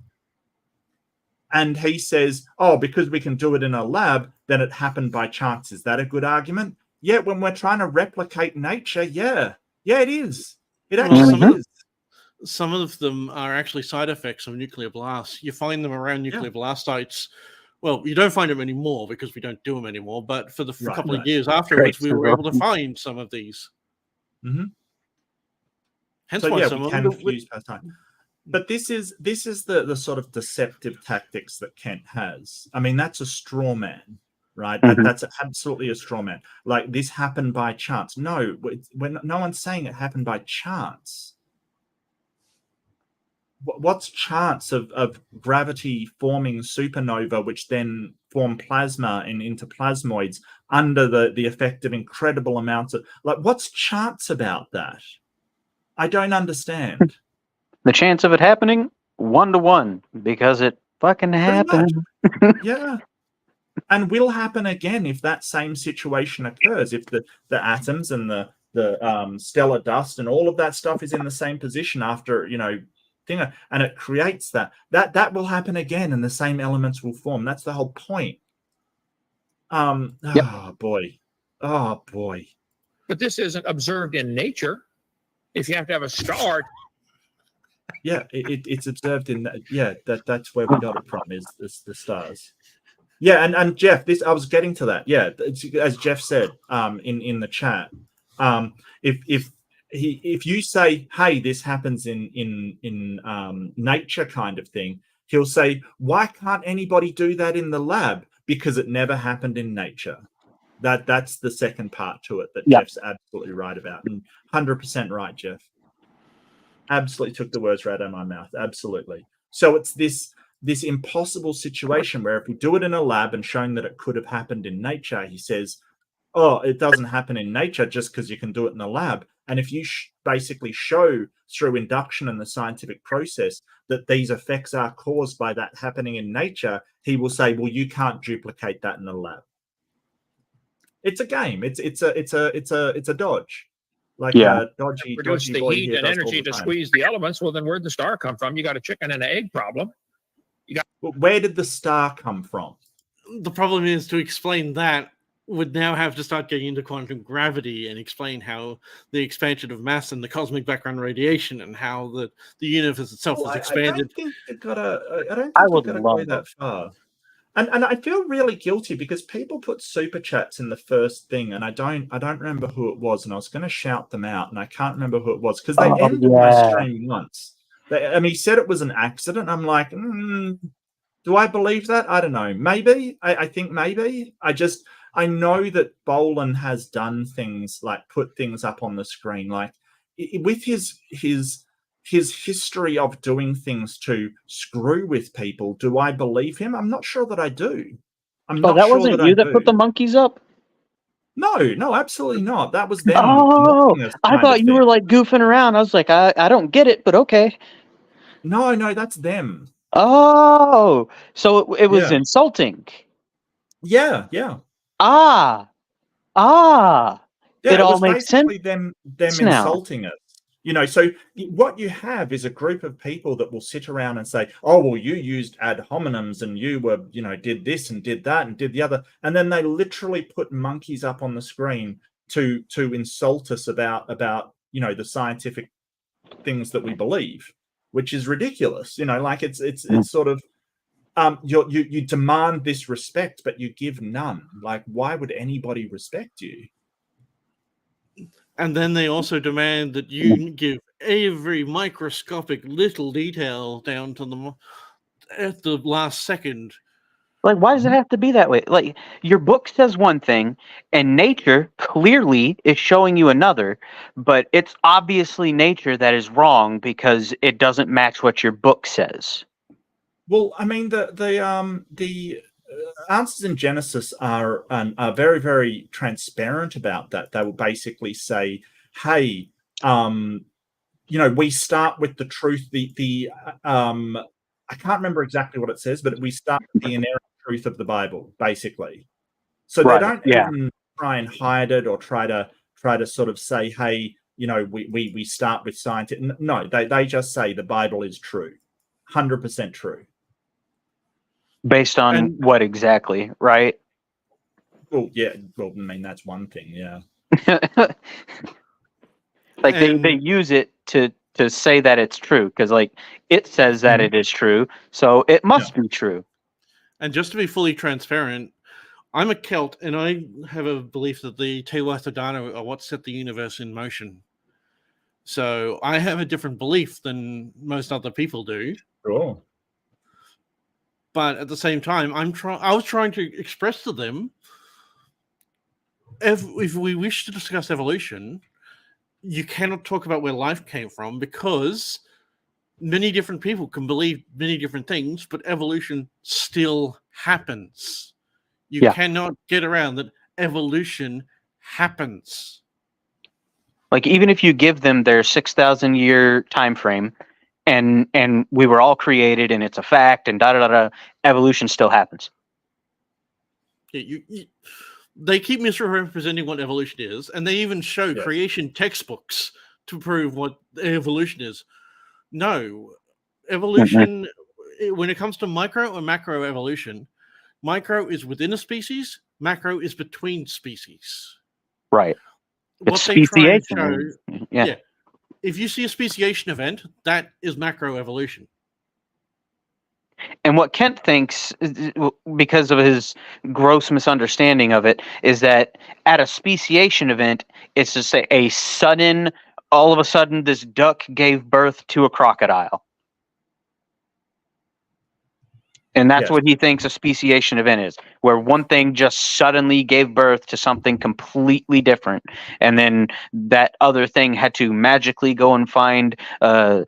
And he says, oh, because we can do it in a lab, then it happened by chance. Is that a good argument? Yeah, when we're trying to replicate nature, yeah, it is. It actually is. Some of them are actually side effects of nuclear blasts. You find them around nuclear blast sites. Well, you don't find them anymore because we don't do them anymore. But for the couple of years afterwards, we were able to find some of these. Mm-hmm. Hence so, why yeah, some we of can them fuse past time. But this is the sort of deceptive tactics that Kent has. I mean, that's a straw man, right? That's absolutely a straw man. Like, this happened by chance. No, no one's saying it happened by chance. What's chance of gravity forming supernova, which then form plasma into plasmoids under the effect of incredible amounts of... Like, what's chance about that? I don't understand. The chance of it happening, 1 to 1, because it fucking happened. Yeah. And will happen again if that same situation occurs. If the atoms and the stellar dust and all of that stuff is in the same position after, and it creates that will happen again, and the same elements will form. That's the whole point. Oh boy. But this isn't observed in nature. If you have to have a star. Yeah, it's observed in that. Yeah, that's where we got it from, is the stars. Yeah, and Jeff, I was getting to that. Yeah, as Jeff said in the chat, if you say, hey, this happens in nature kind of thing, he'll say, why can't anybody do that in the lab? Because it never happened in nature. That's the second part to it that Yeah. Jeff's absolutely right about, and 100% right, Jeff. Absolutely took the words right out of my mouth. Absolutely. So it's this impossible situation where if we do it in a lab and showing that it could have happened in nature, he says, oh, it doesn't happen in nature just because you can do it in the lab. And if you basically show through induction and the scientific process that these effects are caused by that happening in nature, he will say, well, you can't duplicate that in the lab. It's a game. It's a dodge. Like a dodgy Produce the boy heat here and does all energy the to time. squeeze the elements. Well, then where'd the star come from? You got a chicken and an egg problem. But where did the star come from? The problem is, to explain that would now have to start getting into quantum gravity and explain how the expansion of mass and the cosmic background radiation and how the universe itself is expanded. I don't think you've got to would go love that far. And I feel really guilty because people put super chats in the first thing, and I don't remember who it was, and I was going to shout them out, and I can't remember who it was because they ended my stream once. And he said it was an accident. I'm like, do I believe that? I don't know. Maybe. I think maybe. I know that Bolan has done things like put things up on the screen, like with his history of doing things to screw with people. Do I believe him? I'm not sure that I do. I'm not that sure wasn't that you I that put the monkeys up? No, absolutely not. That was them. Oh, mocking us I kind thought of you thing. were like goofing around. I was like, I don't get it, but okay. No, that's them. Oh, so it was Yeah. insulting. Yeah. Yeah, it all was makes sense basically them now. insulting us. So what you have is a group of people that will sit around and say, oh, well, you used ad hominems and you were, did this and did that and did the other. And then they literally put monkeys up on the screen to insult us about, the scientific things that we believe, which is ridiculous. Like it's sort of, you demand this respect, but you give none. Like, why would anybody respect you? And then they also demand that you give every microscopic little detail down to at the last second. Like, why does it have to be that way? Like, your book says one thing, and nature clearly is showing you another, but it's obviously nature that is wrong because it doesn't match what your book says. Well, I mean, the answers in Genesis are very, very transparent about that. They will basically say, "Hey, we start with the truth. I can't remember exactly what it says, but we start with the inerrant truth of the Bible, basically. So they don't even try and hide it or try to sort of say, hey, we start with science. No, they just say the Bible is true, 100% true. Based on what exactly, right? Well, yeah. Well, I mean, that's one thing, yeah. Like they use it to say that it's true because like it says that it is true, so it must be true. And just to be fully transparent, I'm a Celt, and I have a belief that the Te Watadana are what set the universe in motion. So I have a different belief than most other people do. Sure. But at the same time, I was trying to express to them, if we wish to discuss evolution, you cannot talk about where life came from because many different people can believe many different things, but evolution still happens. You cannot get around that evolution happens. Like even if you give them their 6,000 year time frame and we were all created and it's a fact and evolution still happens. Yeah, they keep misrepresenting what evolution is, and they even show creation textbooks to prove what evolution is. No, evolution, when it comes to micro or macro evolution, micro is within a species, macro is between species. Right. What it's they try and show, yeah. If you see a speciation event, that is macro evolution. And what Kent thinks, because of his gross misunderstanding of it, is that at a speciation event, it's just a sudden, all of a sudden, this duck gave birth to a crocodile. And that's what he thinks a speciation event is. where one thing just suddenly gave birth to something completely different, and then that other thing had to magically go and find a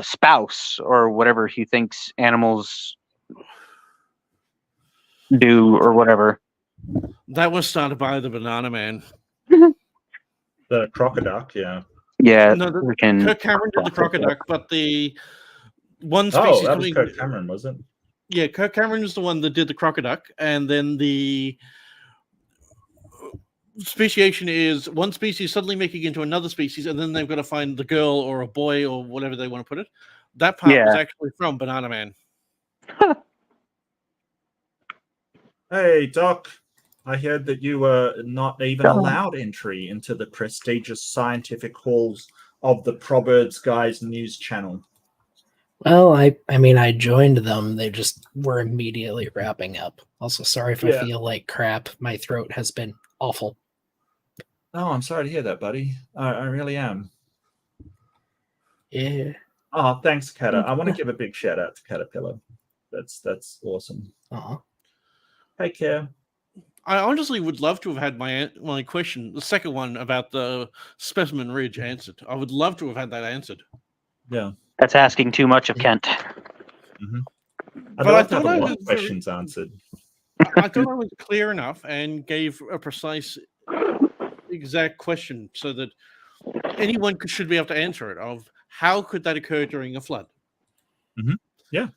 spouse or whatever he thinks animals do or whatever. That was started by the Banana Man. The crocodile, yeah. Yeah, No, freaking Kirk Cameron did the crocodile, but the one species. Oh, that was Kirk Cameron, was it? Yeah, Kirk Cameron was the one that did the crocodile, and then the speciation is one species suddenly making into another species, and then they've got to find the girl or a boy or whatever they want to put it. That part was actually from Banana Man. Hey, Doc. I heard that you were not even allowed entry into the prestigious scientific halls of the Proverbs Guys news channel. Well, I mean, I joined them. They just were immediately wrapping up. Also, sorry if I feel like crap. My throat has been awful. Oh, I'm sorry to hear that, buddy. I really am. Yeah. Oh, thanks, Cata. I want to give a big shout out to Caterpillar. That's awesome. Take care. I honestly would love to have had my question, the second one about the Specimen Ridge, answered. I would love to have had that answered. Yeah. That's asking too much of Kent. Mm-hmm. But I thought a lot of questions answered. I thought I was clear enough and gave a precise, exact question so that anyone should be able to answer it. Of how could that occur during a flood? Mm-hmm. Yeah.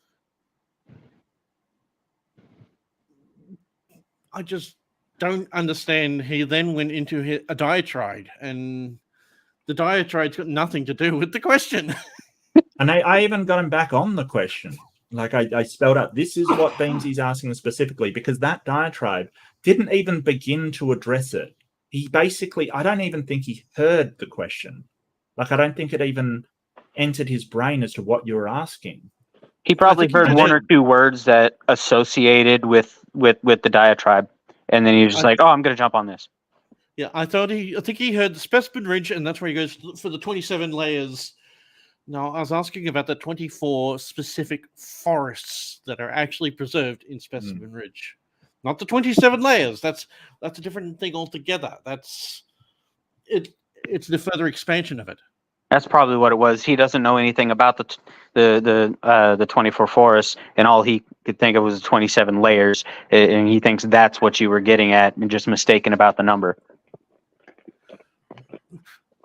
I just don't understand. He then went into a diatribe, and the diatribe's got nothing to do with the question. And I even got him back on the question. Like I spelled out, this is what Beamsy's asking specifically, because that diatribe didn't even begin to address it. He basically, I don't even think he heard the question. Like, I don't think it even entered his brain as to what you were asking. He probably heard one or two words that associated with the diatribe, and then he was just like, "Oh, I'm going to jump on this." Yeah, I think he heard the Specimen Ridge, and that's where he goes for the 27 layers. No, I was asking about the 24 specific forests that are actually preserved in Specimen Ridge, not the 27 layers. That's a different thing altogether. That's it. It's the further expansion of it. That's probably what it was. He doesn't know anything about the 24 forests, and all he could think of was 27 layers, and he thinks that's what you were getting at, and just mistaken about the number.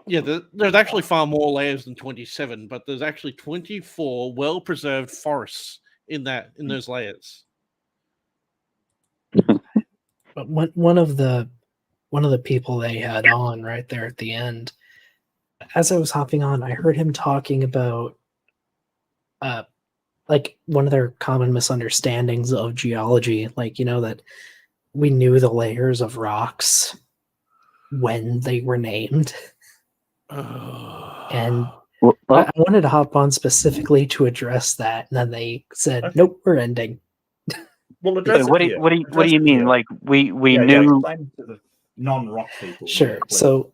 Yeah, there's actually far more layers than 27, but there's actually 24 well-preserved forests in those layers. But one of the people they had on right there at the end, as I was hopping on, I heard him talking about like one of their common misunderstandings of geology, like, you know, that we knew the layers of rocks when they were named. And I wanted to hop on specifically to address that, and then they said, "Nope, we're ending." Well, address what do you mean? Here. Like we knew explain to the non-rock people. Sure. So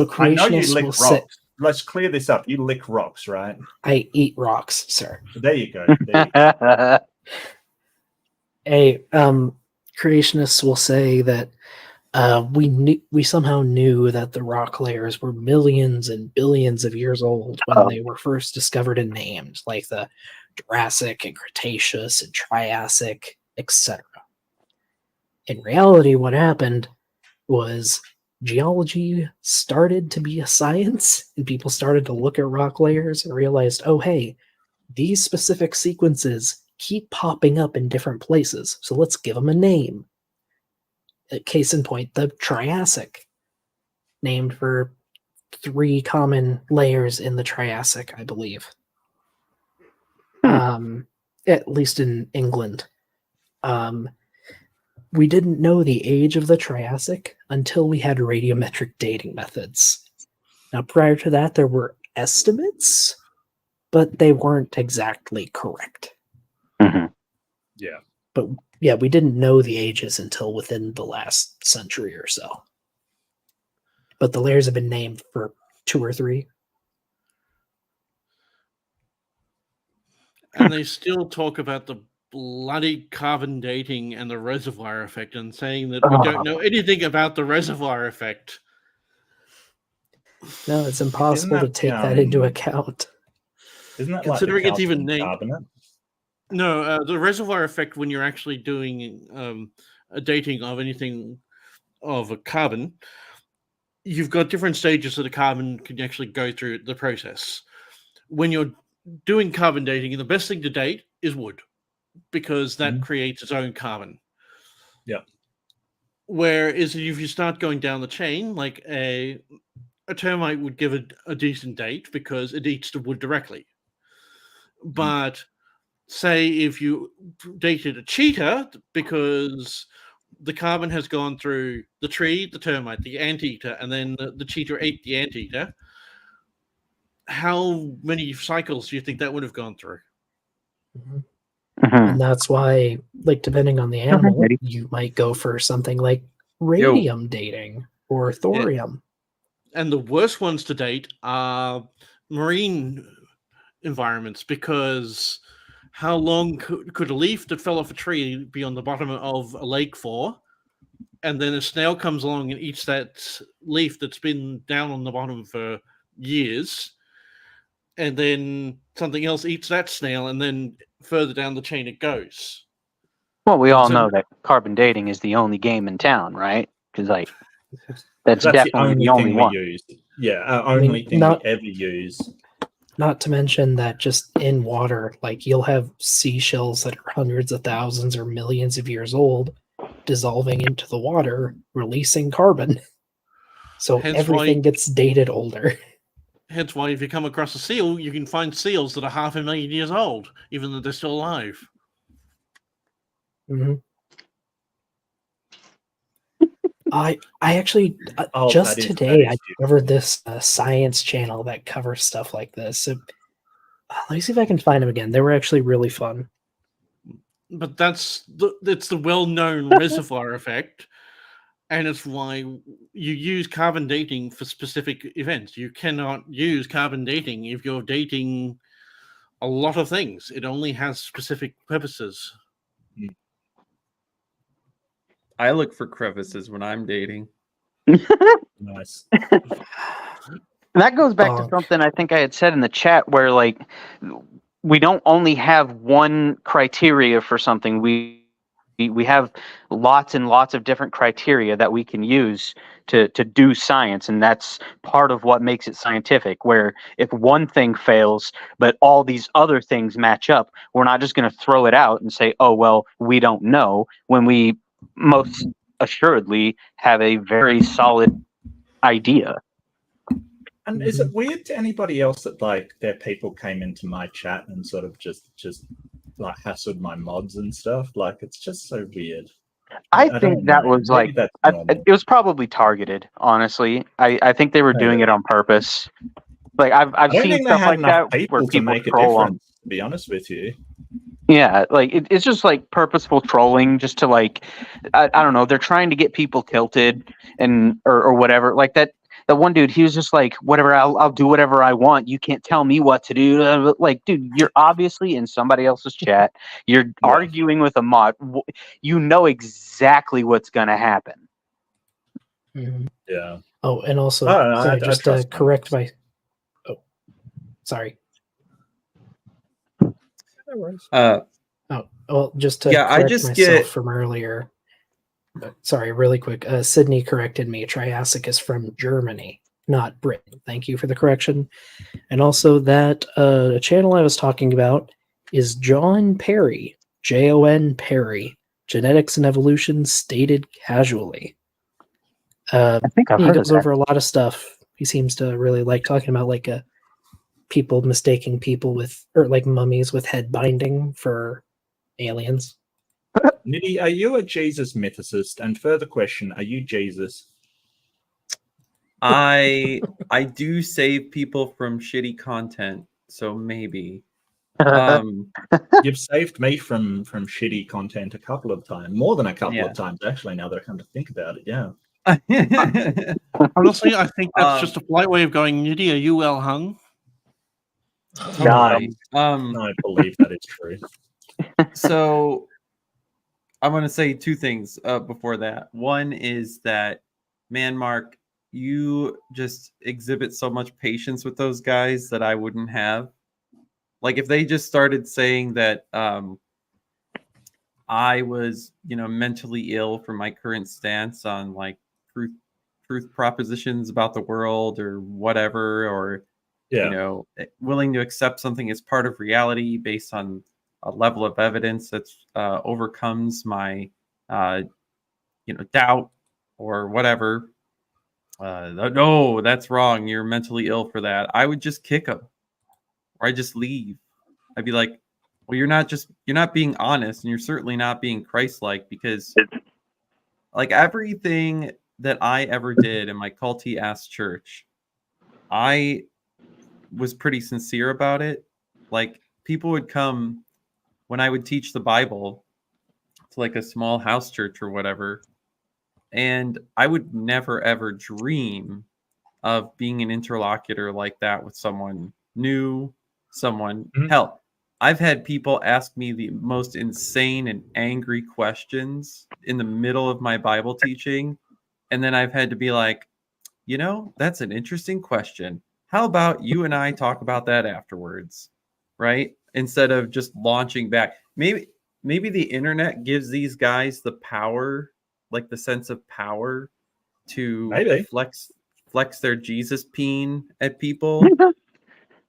creationists will say, let's clear this up. You lick rocks, right? I eat rocks, sir. There you go. There you go. Creationists will say that we somehow knew that the rock layers were millions and billions of years old when they were first discovered and named, like the Jurassic and Cretaceous and Triassic, etc. In reality, what happened was geology started to be a science, and people started to look at rock layers and realized, oh, hey, these specific sequences keep popping up in different places, so let's give them a name. Case in point, the Triassic, named for 3 common layers in the Triassic, I believe. At least in England. We didn't know the age of the Triassic until we had radiometric dating methods. Now, prior to that, there were estimates, but they weren't exactly correct. Mm-hmm. Yeah. But yeah, we didn't know the ages until within the last century or so. But the layers have been named for 2 or 3. And they still talk about the bloody carbon dating and the reservoir effect and saying that we don't know anything about the reservoir effect. No, it's impossible to take that into account. Isn't that Considering like it's even the named? carbonate? No, the reservoir effect, when you're actually doing a dating of anything of a carbon, you've got different stages that the carbon can actually go through the process. When you're doing carbon dating, the best thing to date is wood, because that creates its own carbon. Yeah. Whereas if you start going down the chain, like a termite would give a decent date because it eats the wood directly. But say if you dated a cheetah, because the carbon has gone through the tree, the termite, the anteater, and then the cheetah ate the anteater, how many cycles do you think that would have gone through? And that's why, like, depending on the animal, you might go for something like radium dating or thorium. And the worst ones to date are marine environments, because how long could a leaf that fell off a tree be on the bottom of a lake for? And then a snail comes along and eats that leaf that's been down on the bottom for years. And then something else eats that snail, and then further down the chain it goes. Well, we all know that carbon dating is the only game in town, right? Because like that's definitely the only thing one. we use. Yeah, our only thing we ever use. Not to mention that just in water, like you'll have seashells that are hundreds of thousands or millions of years old dissolving into the water, releasing carbon. So everything gets dated older. Hence why if you come across a seal, you can find seals that are 500,000 years old, even though they're still alive. I actually just today I discovered this science channel that covers stuff like this. So, let me see if I can find them again. They were actually really fun. But it's the well-known reservoir effect, and it's why you use carbon dating for specific events. You cannot use carbon dating if you're dating a lot of things. It only has specific purposes. I look for crevices when I'm dating. Nice. That goes back to something I think I had said in the chat, where like we don't only have one criteria for something. We have lots and lots of different criteria that we can use to do science, and that's part of what makes it scientific. Where if one thing fails, but all these other things match up, we're not just going to throw it out and say, "Oh well, we don't know," when we most assuredly have a very solid idea. And is it weird to anybody else that like their people came into my chat and sort of just like hassled my mods and stuff? Like it's just so weird. I think that was like it was probably targeted. Honestly, I think they were doing it on purpose. Like I've seen stuff like that where people make troll a difference, to be honest with you. Yeah, like it's just like purposeful trolling, just to like I don't know. They're trying to get people tilted and or whatever. Like that one dude, he was just like, whatever, I'll do whatever I want. You can't tell me what to do. Like, dude, you're obviously in somebody else's chat. You're arguing with a mod. You know exactly what's gonna happen. Yeah. Oh, and also, sorry, just to correct my. Oh, sorry. Well, just to correct myself from earlier. Sorry, really quick. Sydney corrected me. Triassic is from Germany, not Britain. Thank you for the correction. And also that channel I was talking about is John Perry, Jon Perry, Genetics and Evolution Stated Casually. I think I've he heard goes of over a lot of stuff. He seems to really like talking about like people mistaking people with, or like mummies with head binding for aliens. Nitty, are you a Jesus mythicist? And further question, are you Jesus? I do save people from shitty content, so maybe. You've saved me from shitty content a couple of times, more than a couple of times actually. Now that I come to think about it, yeah. Honestly, I think that's just a polite way of going, Nitty, are you well hung? No, I believe that is true. So I'm going to say two things before that. One is that, man, Mark, you just exhibit so much patience with those guys that I wouldn't have. Like if they just started saying that I was, mentally ill for my current stance on like truth propositions about the world or whatever, or willing to accept something as part of reality based on a level of evidence that overcomes my doubt or whatever. No, that's wrong. You're mentally ill for that. I would just kick them, or I'd just leave. I'd be like, well, you're not being honest, and you're certainly not being Christ-like, because like everything that I ever did in my culty ass church, I was pretty sincere about it. Like people would come when I would teach the Bible to like a small house church or whatever, and I would never ever dream of being an interlocutor like that with someone new, hell, I've had people ask me the most insane and angry questions in the middle of my Bible teaching, and then I've had to be like, that's an interesting question. How about you and I talk about that afterwards, right? Instead of just launching back. Maybe the internet gives these guys the power, like the sense of power to flex their Jesus peen at people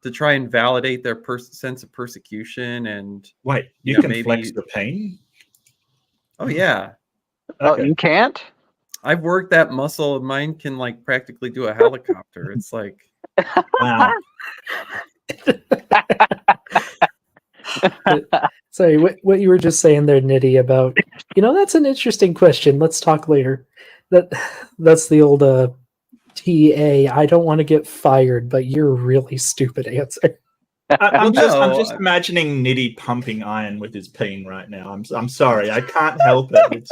to try and validate their sense of persecution. And wait, you can flex the peen? Oh yeah. Oh, you can't? I've worked that muscle. Mine can like practically do a helicopter. It's like, wow. Sorry, what you were just saying there, Nitty, about that's an interesting question. Let's talk later. That's the old TA. I don't want to get fired, but you're a really stupid answer. I'm just imagining Nitty pumping iron with his peen right now. I'm sorry, I can't help it. It's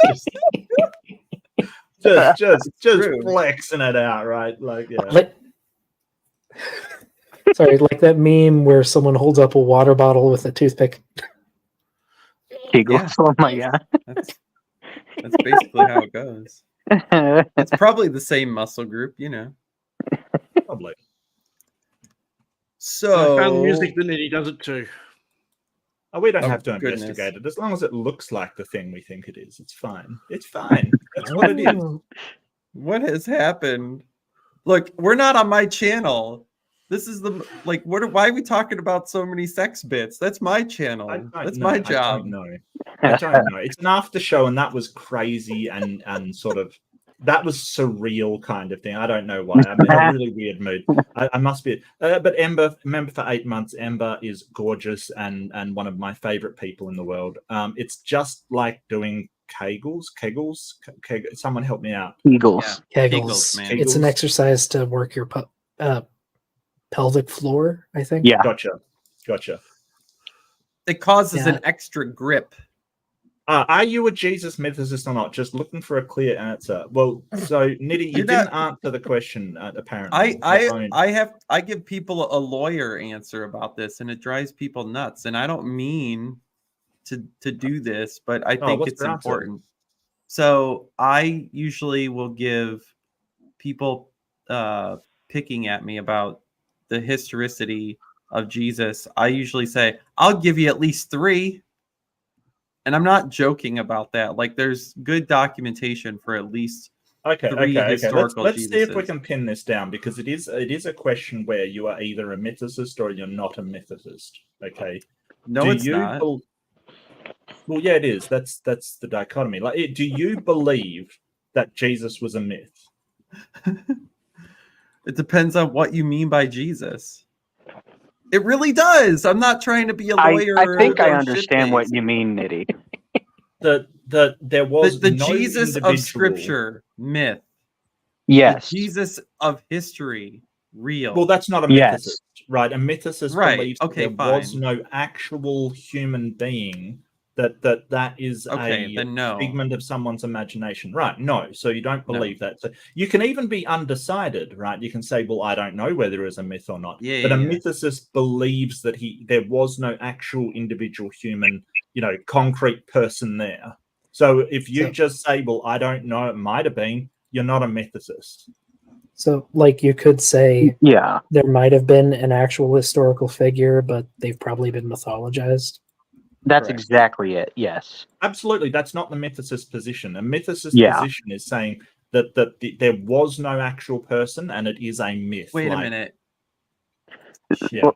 just flexing it out, right? Like Sorry, like that meme where someone holds up a water bottle with a toothpick. Yeah. Oh my god. That's basically how it goes. It's probably the same muscle group, Probably. So I found music that Nitty does it too. Oh, we don't have to investigate it. As long as it looks like the thing we think it is, it's fine. It's fine. That's what it is. What has happened? Look, we're not on my channel. This is why are we talking about so many sex bits? That's my channel. That's my job. I don't know. It's an after show, and that was crazy and sort of that was surreal kind of thing. I don't know why. I'm in a really weird mood. I must be. But Ember, member for 8 months. Ember is gorgeous and one of my favorite people in the world. It's just like doing Kegels. Someone help me out. Kegels. Yeah. Kegels, man. It's an exercise to work your pelvic floor, I think. Yeah. Gotcha. It causes an extra grip. Are you a Jesus mythicist or not? Just looking for a clear answer. Well, so Nitty, you didn't answer the question. Apparently, I give people a lawyer answer about this, and it drives people nuts. And I don't mean to do this, but I think it's important. So I usually will give people picking at me about the historicity of Jesus. I usually say, I'll give you at least 3. And I'm not joking about that. Like, there's good documentation for at least 3 historical Let's Jesuses. see if we can pin this down, because it is a question where you are either a mythicist or you're not a mythicist. Okay. No, it's not. Well, yeah, it is. That's the dichotomy. Like, do you believe that Jesus was a myth? It depends on what you mean by Jesus. It really does. I'm not trying to be a lawyer. I think I understand what you mean, Nitty. There was the no Jesus of Scripture, myth. Yes. The Jesus of history, real. Well, that's not a mythicist, right? A mythicist believes there fine. was no actual human being. That is a figment of someone's imagination, right? No, so you don't believe that. So you can even be undecided, right? You can say, well, I don't know whether it is a myth or not. But a mythicist believes that there was no actual individual human concrete person there. So if you So- just say, well, I don't know, it might have been, you're not a mythicist. So, like, you could say Yeah. there might have been an actual historical figure, but they've probably been mythologized. That's Correct. exactly it. Yes. Absolutely, that's not the mythicist position. A mythicist Yeah. position is saying that there was no actual person and it is a myth. Wait a like- minute. Yeah.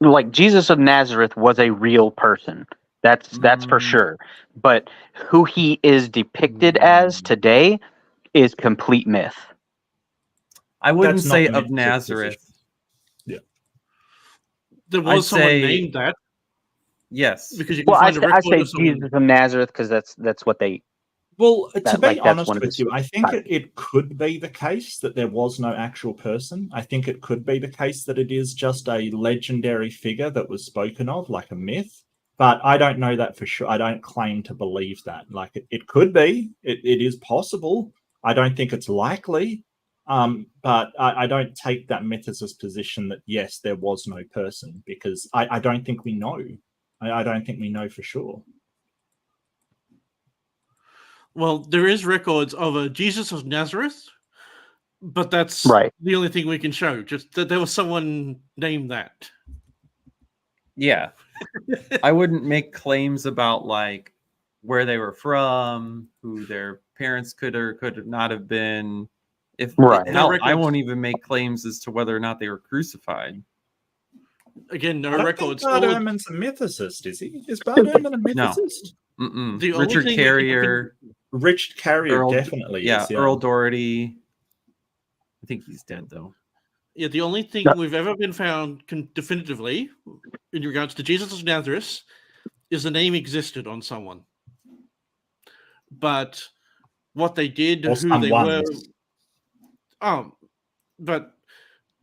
Like Jesus of Nazareth was a real person. That's for sure. But who he is depicted as today is complete myth. I wouldn't That's not say the of mythicist Nazareth. position. Yeah. There I'd was someone say- named that Yes. because you can Well, I find a say record of someone. Jesus of Nazareth because that's what they. Well, to That- be like, that's honest one of with his you, I think titles. it could be the case that there was no actual person. I think it could be the case that it is just a legendary figure that was spoken of, like a myth. But I don't know that for sure. I don't claim to believe that. Like it could be. It is possible. I don't think it's likely. But I don't take that mythicist position that yes, there was no person, because I don't think we know. I don't think we know for sure. Well, there is records of a Jesus of Nazareth, but that's Right. the only thing we can show. Just that there was someone named that. Yeah. I wouldn't make claims about like where they were from, who their parents could or could not have been. If Right. hell, No I records. won't even make claims as to whether or not they were crucified. Again, no I don't records. think Bart All- Ehrman's a mythicist, is he? Is Bart Ehrman a mythicist? Mm-mm. The only Richard thing that you Carrier, Richard Carrier Earl- definitely yeah, is. Earl Doherty. I think he's dead though. Yeah, the only thing Yeah. we've ever been found definitively in regards to Jesus of Nazareth is the name existed on someone. But what they did, Or who they were, someone's. but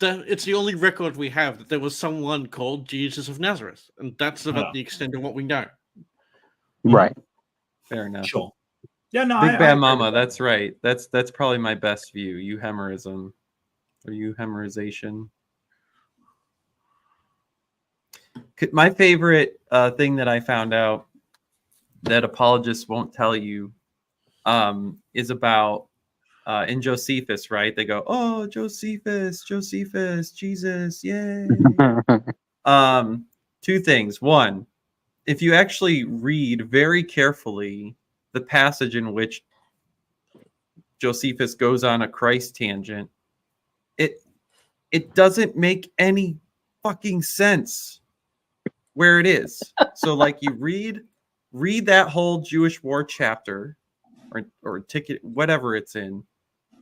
it's the only record we have that there was someone called Jesus of Nazareth, and that's about Yeah. the extent of what we know. Right. Fair enough. Sure. Yeah, no, Big I Bad agree Mama, with that. that's right. That's probably my best view. Euhemerism or euhemerization. My favorite thing that I found out that apologists won't tell you is about in Josephus, right? They go, "Oh, Josephus, Jesus, yay!" Two things. One, if you actually read very carefully the passage in which Josephus goes on a Christ tangent, it doesn't make any fucking sense where it is. So like you read that whole Jewish war chapter or ticket, whatever it's in,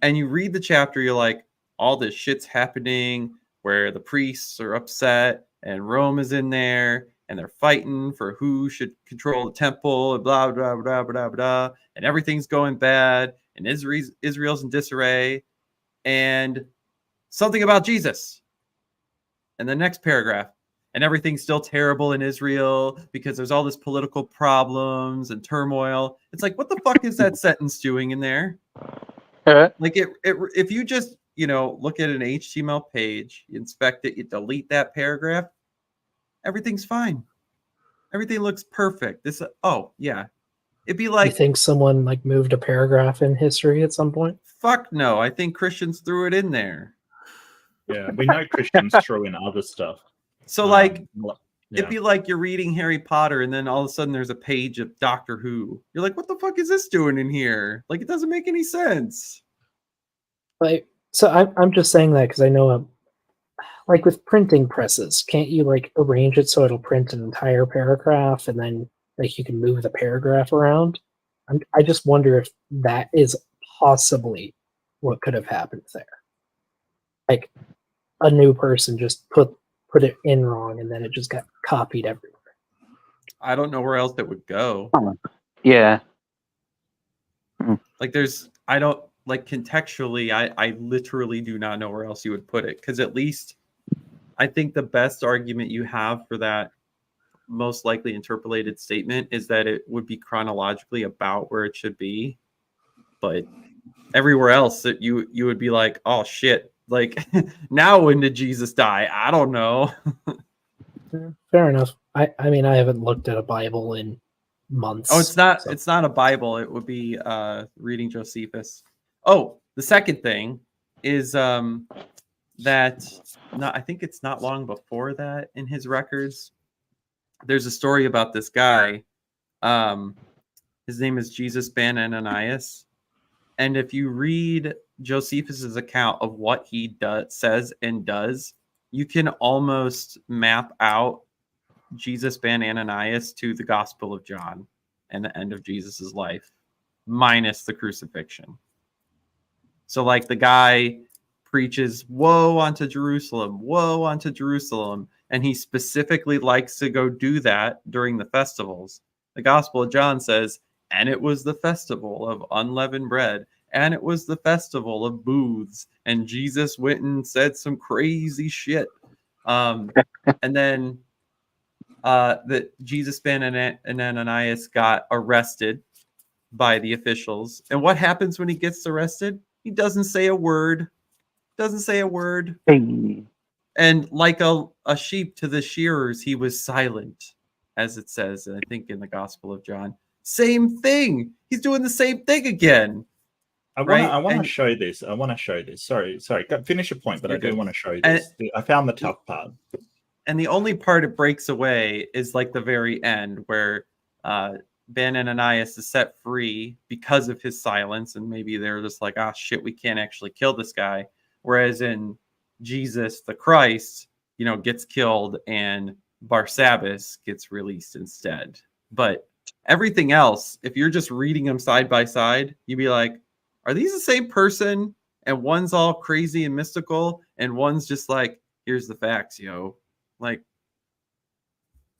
and you read the chapter, you're like, all this shit's happening where the priests are upset and Rome is in there and they're fighting for who should control the temple and blah, blah, blah, blah, blah. And everything's going bad and Israel's in disarray and something about Jesus. And the next paragraph, and everything's still terrible in Israel because there's all this political problems and turmoil. It's like, what the fuck is that sentence doing in there? Like if you just, look at an HTML page, you inspect it, you delete that paragraph, everything's fine. Everything looks perfect. Yeah. It'd be You like, think someone like moved a paragraph in history at some point? fuck no. I think Christians threw it in there. Yeah, we know Christians threw in other stuff. So like, Yeah. it'd be like you're reading Harry Potter and then all of a sudden there's a page of Doctor Who. You're like, what the fuck is this doing in here? Like, it doesn't make any sense. Like, so I'm just saying that because I know, like with printing presses, can't you like arrange it so it'll print an entire paragraph and then like you can move the paragraph around? I just wonder if that is possibly what could have happened there. Like a new person just put it in wrong and then it just got copied everywhere. I don't know where else it would go. Yeah. Like contextually, I literally do not know where else you would put it. Because at least I think the best argument you have for that most likely interpolated statement is that it would be chronologically about where it should be. But everywhere else that you would be like, oh shit, like now when did Jesus die? I don't know. Fair enough. I mean, I haven't looked at a Bible in months. Oh, it's not. So- It's not a Bible. It would be reading Josephus. Oh, the second thing is that I think it's not long before that in his records. There's a story about this guy. His name is Jesus Ben Ananias, and if you read Josephus's account of what he says and does, you can almost map out Jesus Ben Ananias to the Gospel of John and the end of Jesus's life, minus the crucifixion. So, like, the guy preaches, "Woe unto Jerusalem, woe unto Jerusalem," and he specifically likes to go do that during the festivals. The Gospel of John says, "And it was the festival of unleavened bread, and it was the festival of booths," and Jesus went and said some crazy shit. And then that Jesus Ben and Ananias got arrested by the officials. And what happens when he gets arrested? He doesn't say a word. Doesn't say a word. Hey. And like a sheep to the shearers, he was silent, as it says, I think, in the Gospel of John. Same thing. He's doing the same thing again. I want to show this. I want to show this. Sorry. Finish your point, but I do want to show this. I found the tough part. And the only part it breaks away is like the very end, where Ben Ananias is set free because of his silence, and maybe they're just like, "Ah, shit, we can't actually kill this guy." Whereas in Jesus the Christ, gets killed, and Barsabbas gets released instead. But everything else, if you're just reading them side by side, you'd be like, are these the same person? And one's all crazy and mystical, and one's just like, here's the facts, yo. Like,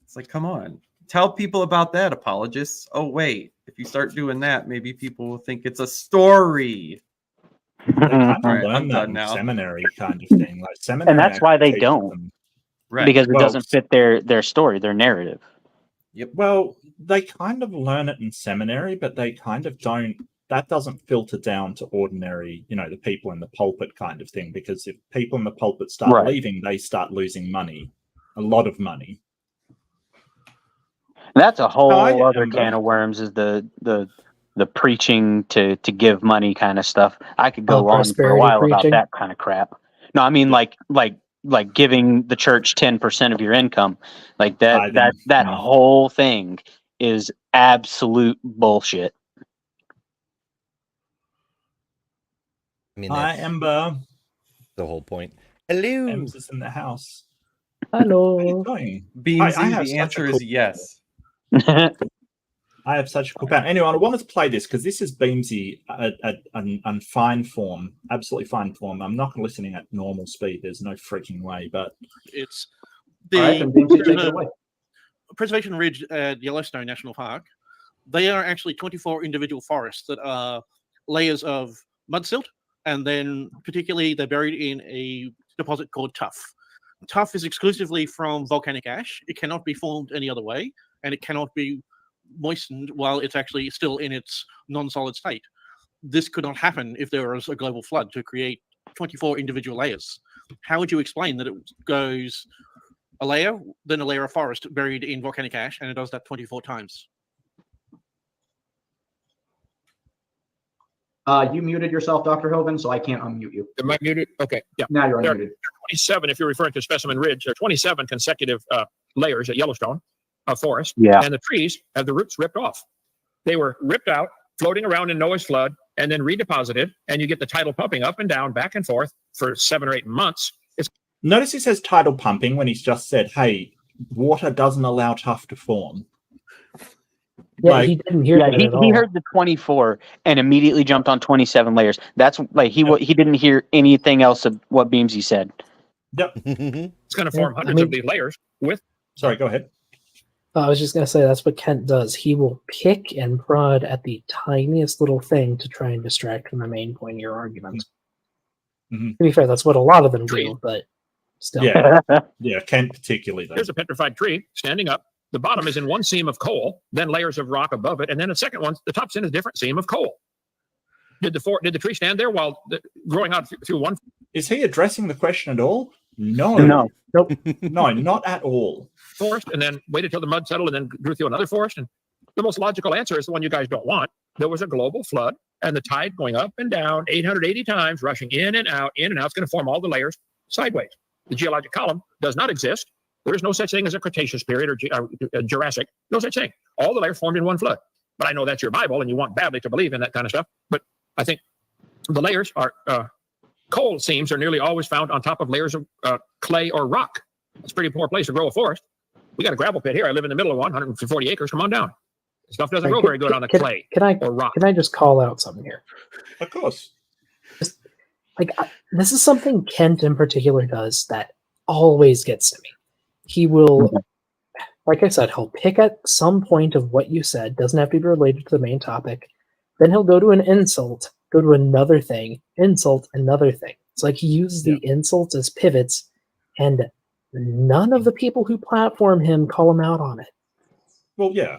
it's like, come on. Tell people about that, apologists. Oh, wait. If you start doing that, maybe people will think it's a story. They kind of Right, learn I'm that done in now. seminary kind of thing. Like seminary, And that's why they teaches don't. them- Right. Because it Well, doesn't fit their story, their narrative. Yep. Well, they kind of learn it in seminary, but they kind of don't. That doesn't filter down to ordinary, the people in the pulpit kind of thing. Because if people in the pulpit start Right. leaving, they start losing money, a lot of money. That's a whole I other am, can of worms. Is the preaching to give money kind of stuff. I could go on for a prosperity while about preaching? that kind of crap. No, I mean like giving the church 10% of your income, like that Tithing, that yeah. whole thing is absolute bullshit. I mean, Hi, that's Ember. the whole point. Hello. Em's is in the house. Hello. How are you doing? Beamsy, I have the such answer a is cool- yes. I have such a cool pattern. Anyway, I wanted to play this because this is Beamsy on fine form, absolutely fine form. I'm not listening at normal speed. There's no freaking way. But It's All right, then Beamsy, take it away. Preservation Ridge at Yellowstone National Park. They are actually 24 individual forests that are layers of mud silt, and then particularly they're buried in a deposit called tuff. Tuff is exclusively from volcanic ash. It cannot be formed any other way, and it cannot be moistened while it's actually still in its non-solid state. This could not happen if there was a global flood to create 24 individual layers. How would you explain that it goes a layer, then a layer of forest buried in volcanic ash, and it does that 24 times? You muted yourself, Dr. Hovind, so I can't unmute you. Am I muted? Okay. Yeah. Now you're There- unmuted. 27, if you're referring to Specimen Ridge, there are 27 consecutive layers at Yellowstone of forest. Yeah. And the trees have the roots ripped off. They were ripped out, floating around in Noah's flood, and then redeposited. And you get the tidal pumping up and down, back and forth for 7 or 8 months. It's notice he says tidal pumping when he's just said, "Hey, water doesn't allow tuff to form." Yeah, Like- he didn't hear Yeah, that he at all. heard the 24 and immediately jumped on 27 layers. That's like he didn't hear anything else of what Beamsy said. Yep. going to Yeah, form I hundreds mean- of these layers with Sorry, go ahead. I was just going to say that's what Kent does. He will pick and prod at the tiniest little thing to try and distract from the main point of your argument. Mhm. To be fair, that's what a lot of them Tree. do, but still. Yeah, yeah, Kent particularly though. Here's a petrified tree standing up. The bottom is in one seam of coal, then layers of rock above it, and then the second one, the top's in a different seam of coal. Did the tree stand there while growing out through one Is he addressing the question at all? No. No. Nope. No, not at all. forest and then waited till the mud settled and then grew through another forest? And The most logical answer is the one you guys don't want. There was a global flood, and the tide going up and down 880 times, rushing in and out, in and out. It's going to form all the layers sideways. The geologic column does not exist. There is no such thing as a Cretaceous period or Jurassic. No such thing. All the layers formed in one flood. But I know that's your Bible, and you want badly to believe in that kind of stuff. But I think the layers are coal seams are nearly always found on top of layers of clay or rock. It's a pretty poor place to grow a forest. We got a gravel pit here. I live in the middle of one, 140 acres. Come on down. Stuff doesn't grow very good on the clay or rock. Can I just call out something here? Of course. This is something Kent in particular does that always gets to me. He will, like I said, he'll pick at some point of what you said, doesn't have to be related to the main topic. Then he'll go to an insult, go to another thing, insult another thing. It's like he uses the insults as pivots, and none of the people who platform him call him out on it. Well, yeah,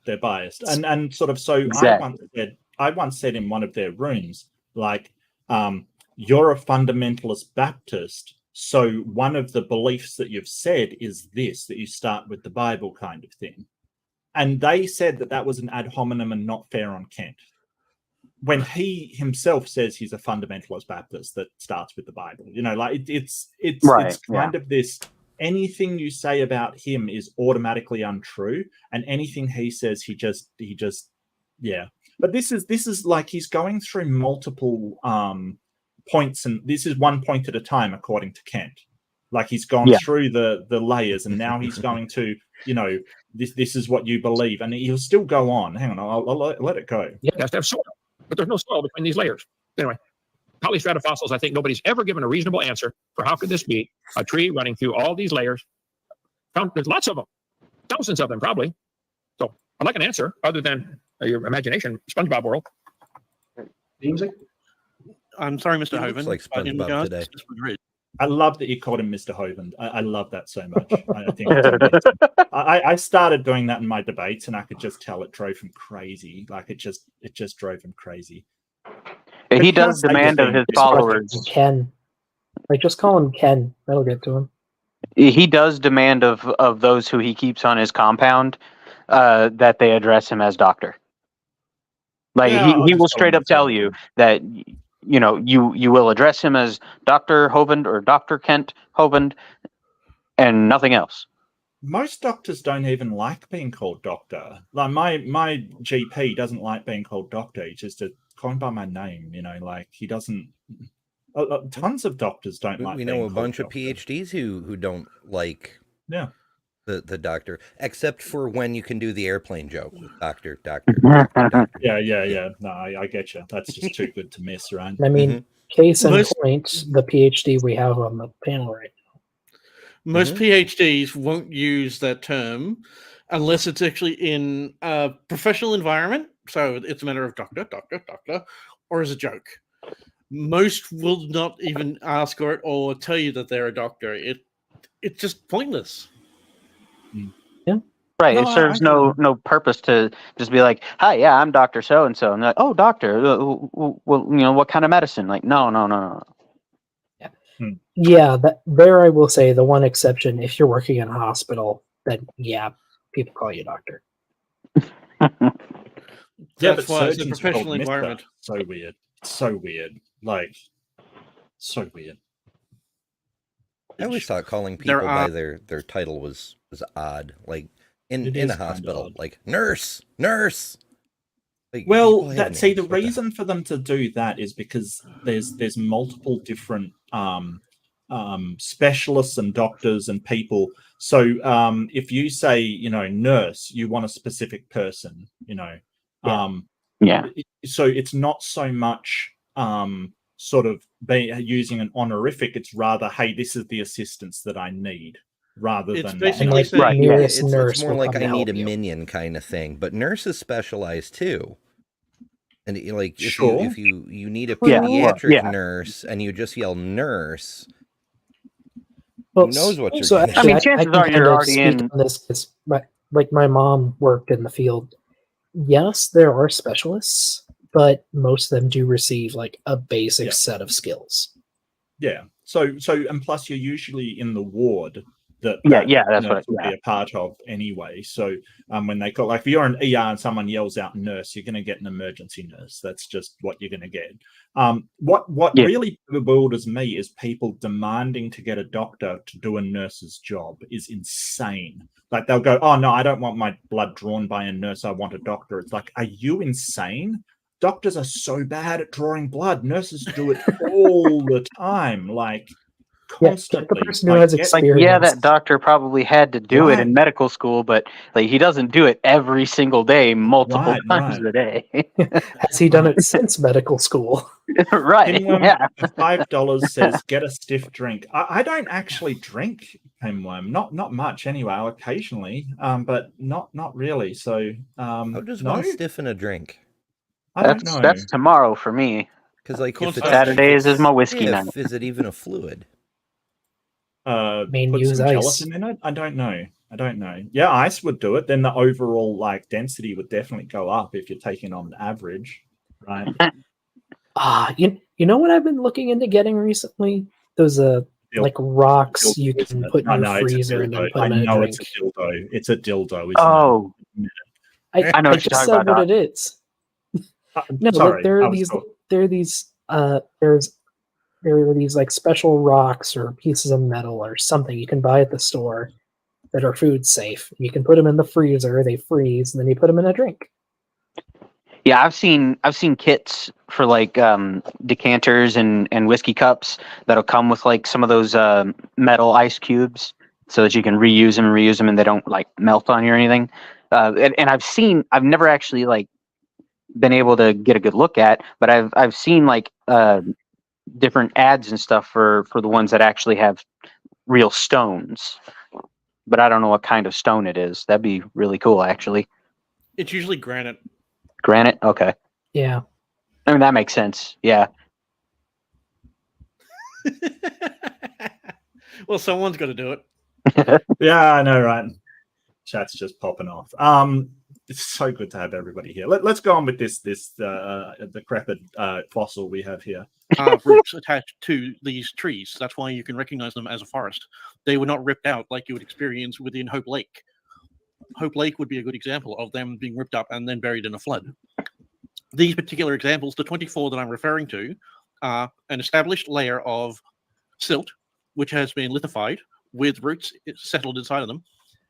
they're biased, and sort of so. Exactly. I once said in one of their rooms, like, you're a fundamentalist Baptist, so one of the beliefs that you've said is this, that you start with the Bible kind of thing. And they said that that was an ad hominem and not fair on Kent, when he himself says he's a fundamentalist Baptist that starts with the Bible. You know, like it's kind of this. Anything you say about him is automatically untrue, and anything he says, he just But this is like he's going through multiple points, and this is one point at a time, according to Kent. Like he's gone through the layers, and now he's going to, you know, this is what you believe, and he'll still go on. Hang on, I'll let it go. Yeah, it has to have soil, but there's no soil between these layers. Anyway, polystratofossils, I think nobody's ever given a reasonable answer for how could this be a tree running through all these layers. There's lots of them, thousands of them probably. So I'd like an answer other than your imagination, SpongeBob world. Music? I'm sorry, Mr. He Hoven. looks like SpongeBob today. I love that you called him Mr. Hoven. I love that so much. I think I started doing that in my debates, and I could just tell it drove him crazy. Like it just drove him crazy. He does demand of his followers. Ken. Like, just call him Ken. That'll get to him. He does demand of those who he keeps on his compound that they address him as doctor. Like he will straight up tell you that, you know, you will address him as Dr. Hovend or Dr. Kent Hovend and nothing else. Most doctors don't even like being called doctor. Like my GP doesn't like being called doctor. He's just call him by my name, you know, like he doesn't. Tons of doctors don't like. We know a bunch of PhDs who don't like the doctor, except for when you can do the airplane joke with doctor. Yeah. No, I get you. That's just too good to miss, right? I mean, case in point, the PhD we have on the panel right now. Most PhDs won't use that term unless it's actually in a professional environment. So it's a matter of doctor, or as a joke. Most will not even ask or tell you that they're a doctor. It's just pointless. Yeah. Right. It serves no purpose to just be like, "Hi, yeah, I'm Dr. So and so." And they're like, "Oh, doctor. Well, you know, what kind of medicine?" Like, no. Yeah, there I will say the one exception, if you're working in a hospital, then people call you doctor. That's why it's a professional environment. So weird. Like, so weird. I always thought calling people by their title was odd. Like in a hospital, like nurse. Like, well, the reason for them to do that is because there's multiple different specialists and doctors and people. So if you say, you know, nurse, you want a specific person, you know. So it's not so much sort of using an honorific. It's rather, hey, this is the assistance that I need, rather than basically it's more like I need a minion kind of thing. But nurse is specialized too. And like if you need a pediatric nurse and you just yell nurse, who knows what you're so getting. I mean, chances are you're already in this. Like my mom worked in the field. Yes, there are specialists, but most of them do receive like a basic set of skills. Yeah. So and plus you're usually in the ward that that's nurse would be a part of anyway. So when they call, like if you're an ER and someone yells out nurse, you're going to get an emergency nurse. That's just what you're going to get. What really bewilders me is people demanding to get a doctor to do a nurse's job is insane. Like they'll go, oh no, I don't want my blood drawn by a nurse. I want a doctor. It's like, are you insane? Doctors are so bad at drawing blood. Nurses do it all the time. Like, constantly. The person who has experience. That doctor probably had to do it in medical school, but like he doesn't do it every single day, multiple times a day. Has he done it since medical school? Right. $5 says get a stiff drink. I don't actually drink pinworm, not much anyway. Occasionally, but not really. So how does one stiffen a drink? I don't know. That's tomorrow for me. Because like if Saturdays is my whiskey night. Is it even a fluid? Use some ice. gelatin in it. I don't know. Yeah, ice would do it. Then the overall like density would definitely go up if you're taking on the average, right? You know what I've been looking into getting recently? Those like rocks you can put in your freezer and then put them in a drink. It's a dildo. It's a dildo. I know what you're talking about. What it is. No, sorry, there are these like special rocks or pieces of metal or something you can buy at the store that are food safe. You can put them in the freezer, they freeze, and then you put them in a drink. Yeah, I've seen kits for like decanters and whiskey cups that'll come with like some of those metal ice cubes so that you can reuse them and they don't like melt on you or anything. And I've never actually like been able to get a good look at, but I've seen like different ads and stuff for the ones that actually have real stones, but I don't know what kind of stone it is. That'd be really cool, actually. It's usually granite. Granite? Okay. Yeah. I mean, that makes sense. Yeah. Well, someone's got to do it. Yeah, I know, right? Chat's just popping off. It's so good to have everybody here. Let's go on with this decrepit fossil we have here. Roots attached to these trees. That's why you can recognize them as a forest. They were not ripped out like you would experience within Hope Lake. Hope Lake would be a good example of them being ripped up and then buried in a flood. These particular examples, the 24 that I'm referring to, are an established layer of silt, which has been lithified with roots settled inside of them.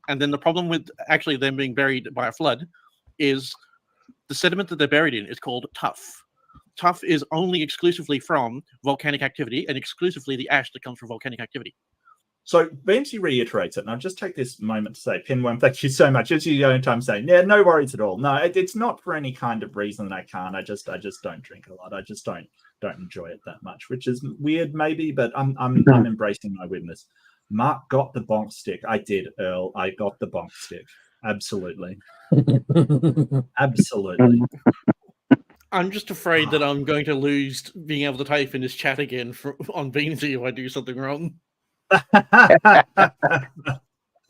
And then the problem with actually them being buried by a flood is the sediment that they're buried in is called tuff. Tuff is only exclusively from volcanic activity and exclusively the ash that comes from volcanic activity. So Beamsy reiterates it, and I'll just take this moment to say, Pinworm, thank you so much. It's your own time saying, yeah, no worries at all. No, it's not for any kind of reason that I can't. I just don't drink a lot. I just don't enjoy it that much, which is weird maybe, but I'm embracing my weirdness. Mark got the bonk stick. I did, Earl. I got the bonk stick. Absolutely. Absolutely. I'm just afraid that I'm going to lose being able to type in this chat again on Beansy if I do something wrong.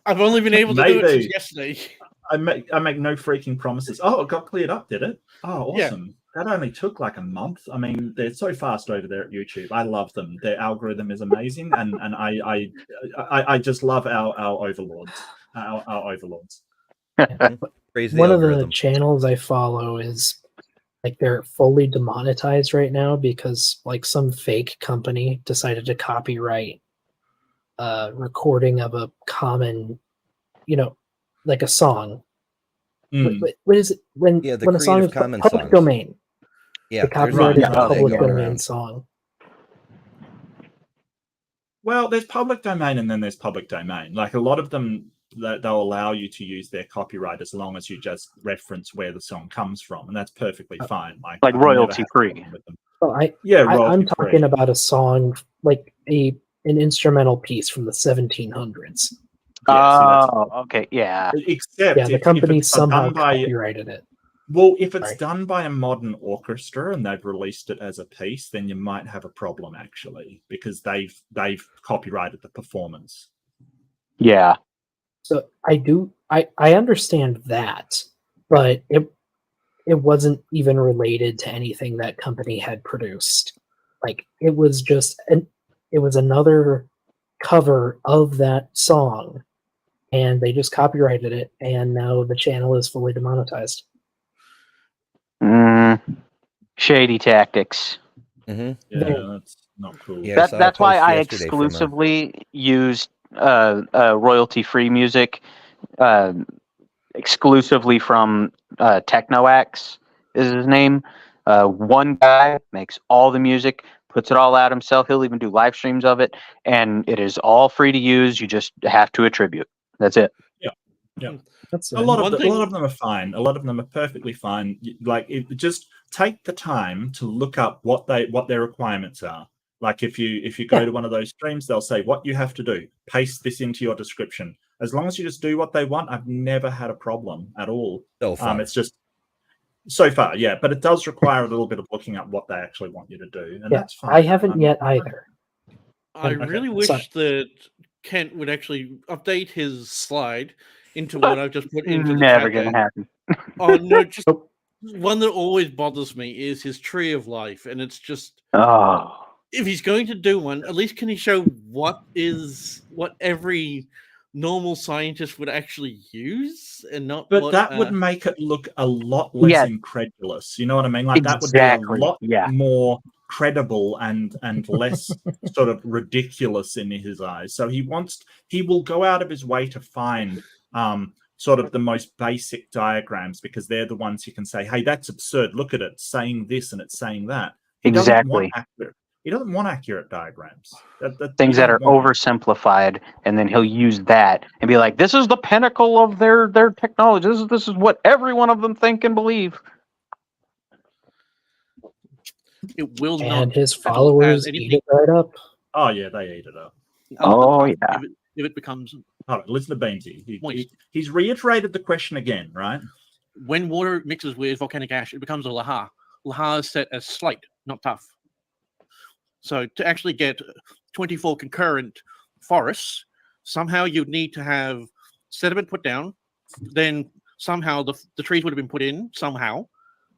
I've only been able to do it since yesterday. I make no freaking promises. Oh, it got cleared up, did it? Oh, awesome. Yeah. That only took like a month. I mean, they're so fast over there at YouTube. I love them. Their algorithm is amazing, and I just love our overlords. Our overlords. One of the channels I follow is like they're fully demonetized right now because like some fake company decided to copyright recording of a common, like a song. What is it when a song is public domain? Yeah, copyrighted public domain song. Well, there's public domain and then there's public domain. Like a lot of them, they'll allow you to use their copyright as long as you just reference where the song comes from, and that's perfectly fine. Like royalty free. I'm talking about a song like an instrumental piece from the 1700s. Okay, yeah. Except the company somehow copyrighted it. Well, if it's done by a modern orchestra and they've released it as a piece, then you might have a problem actually, because they've copyrighted the performance. Yeah. So I understand that, but it wasn't even related to anything that company had produced. Like it was just it was another cover of that song, and they just copyrighted it, and now the channel is fully demonetized. Shady tactics. Yeah, that's not cool. Yeah, That's why I exclusively used royalty-free music, exclusively from TechnoAxe is his name. One guy makes all the music, puts it all out himself. He'll even do live streams of it, and it is all free to use. You just have to attribute. That's it. Yeah. That's a lot of them are fine. A lot of them are perfectly fine. Like, just take the time to look up what their requirements are. Like, if you go to one of those streams, they'll say what you have to do. Paste this into your description. As long as you just do what they want, I've never had a problem at all. So far. It's just so far, yeah. But it does require a little bit of looking up what they actually want you to do, and that's fine. I haven't yet either. I really wish that Kent would actually update his slide into what I've just put into the Never chat. gonna happen. Oh no, just one that always bothers me is his tree of life, and it's just if he's going to do one, at least can he show what every normal scientist would actually use, and not. But that would make it look a lot less incredulous. You know what I mean? Like that would be a lot more credible and less sort of ridiculous in his eyes. So he will go out of his way to find sort of the most basic diagrams, because they're the ones you can say, hey, that's absurd. Look at it, it's saying this and it's saying that. He doesn't want accurate diagrams. Things that are oversimplified, and then he'll use that and be like, this is the pinnacle of their technology. This is what every one of them think and believe. It will not. And his followers eat it right up. Oh yeah, they eat it up. Oh yeah. If it becomes. All right, listen to Beamsy. He's reiterated the question again, right? When water mixes with volcanic ash, it becomes a lahar. Lahar is set as slight, not tough. So to actually get 24 concurrent forests, somehow you'd need to have sediment put down, then somehow the trees would have been put in somehow,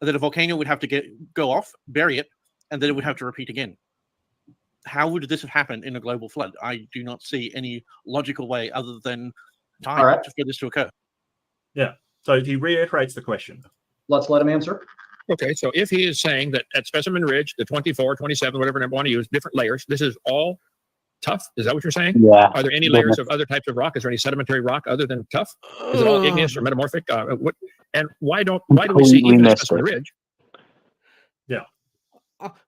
and then a volcano would have to go off, bury it, and then it would have to repeat again. How would this have happened in a global flood? I do not see any logical way other than time for this to occur. Yeah. So he reiterates the question. Let's let him answer. Okay, so if he is saying that at Specimen Ridge, the 24, 27, whatever I want to use, different layers, this is all tough? Is that what you're saying? Yeah. Are there any layers of other types of rock? Is there any sedimentary rock other than tough? Is it all igneous or metamorphic? And why do we see even at Specimen Ridge? Yeah.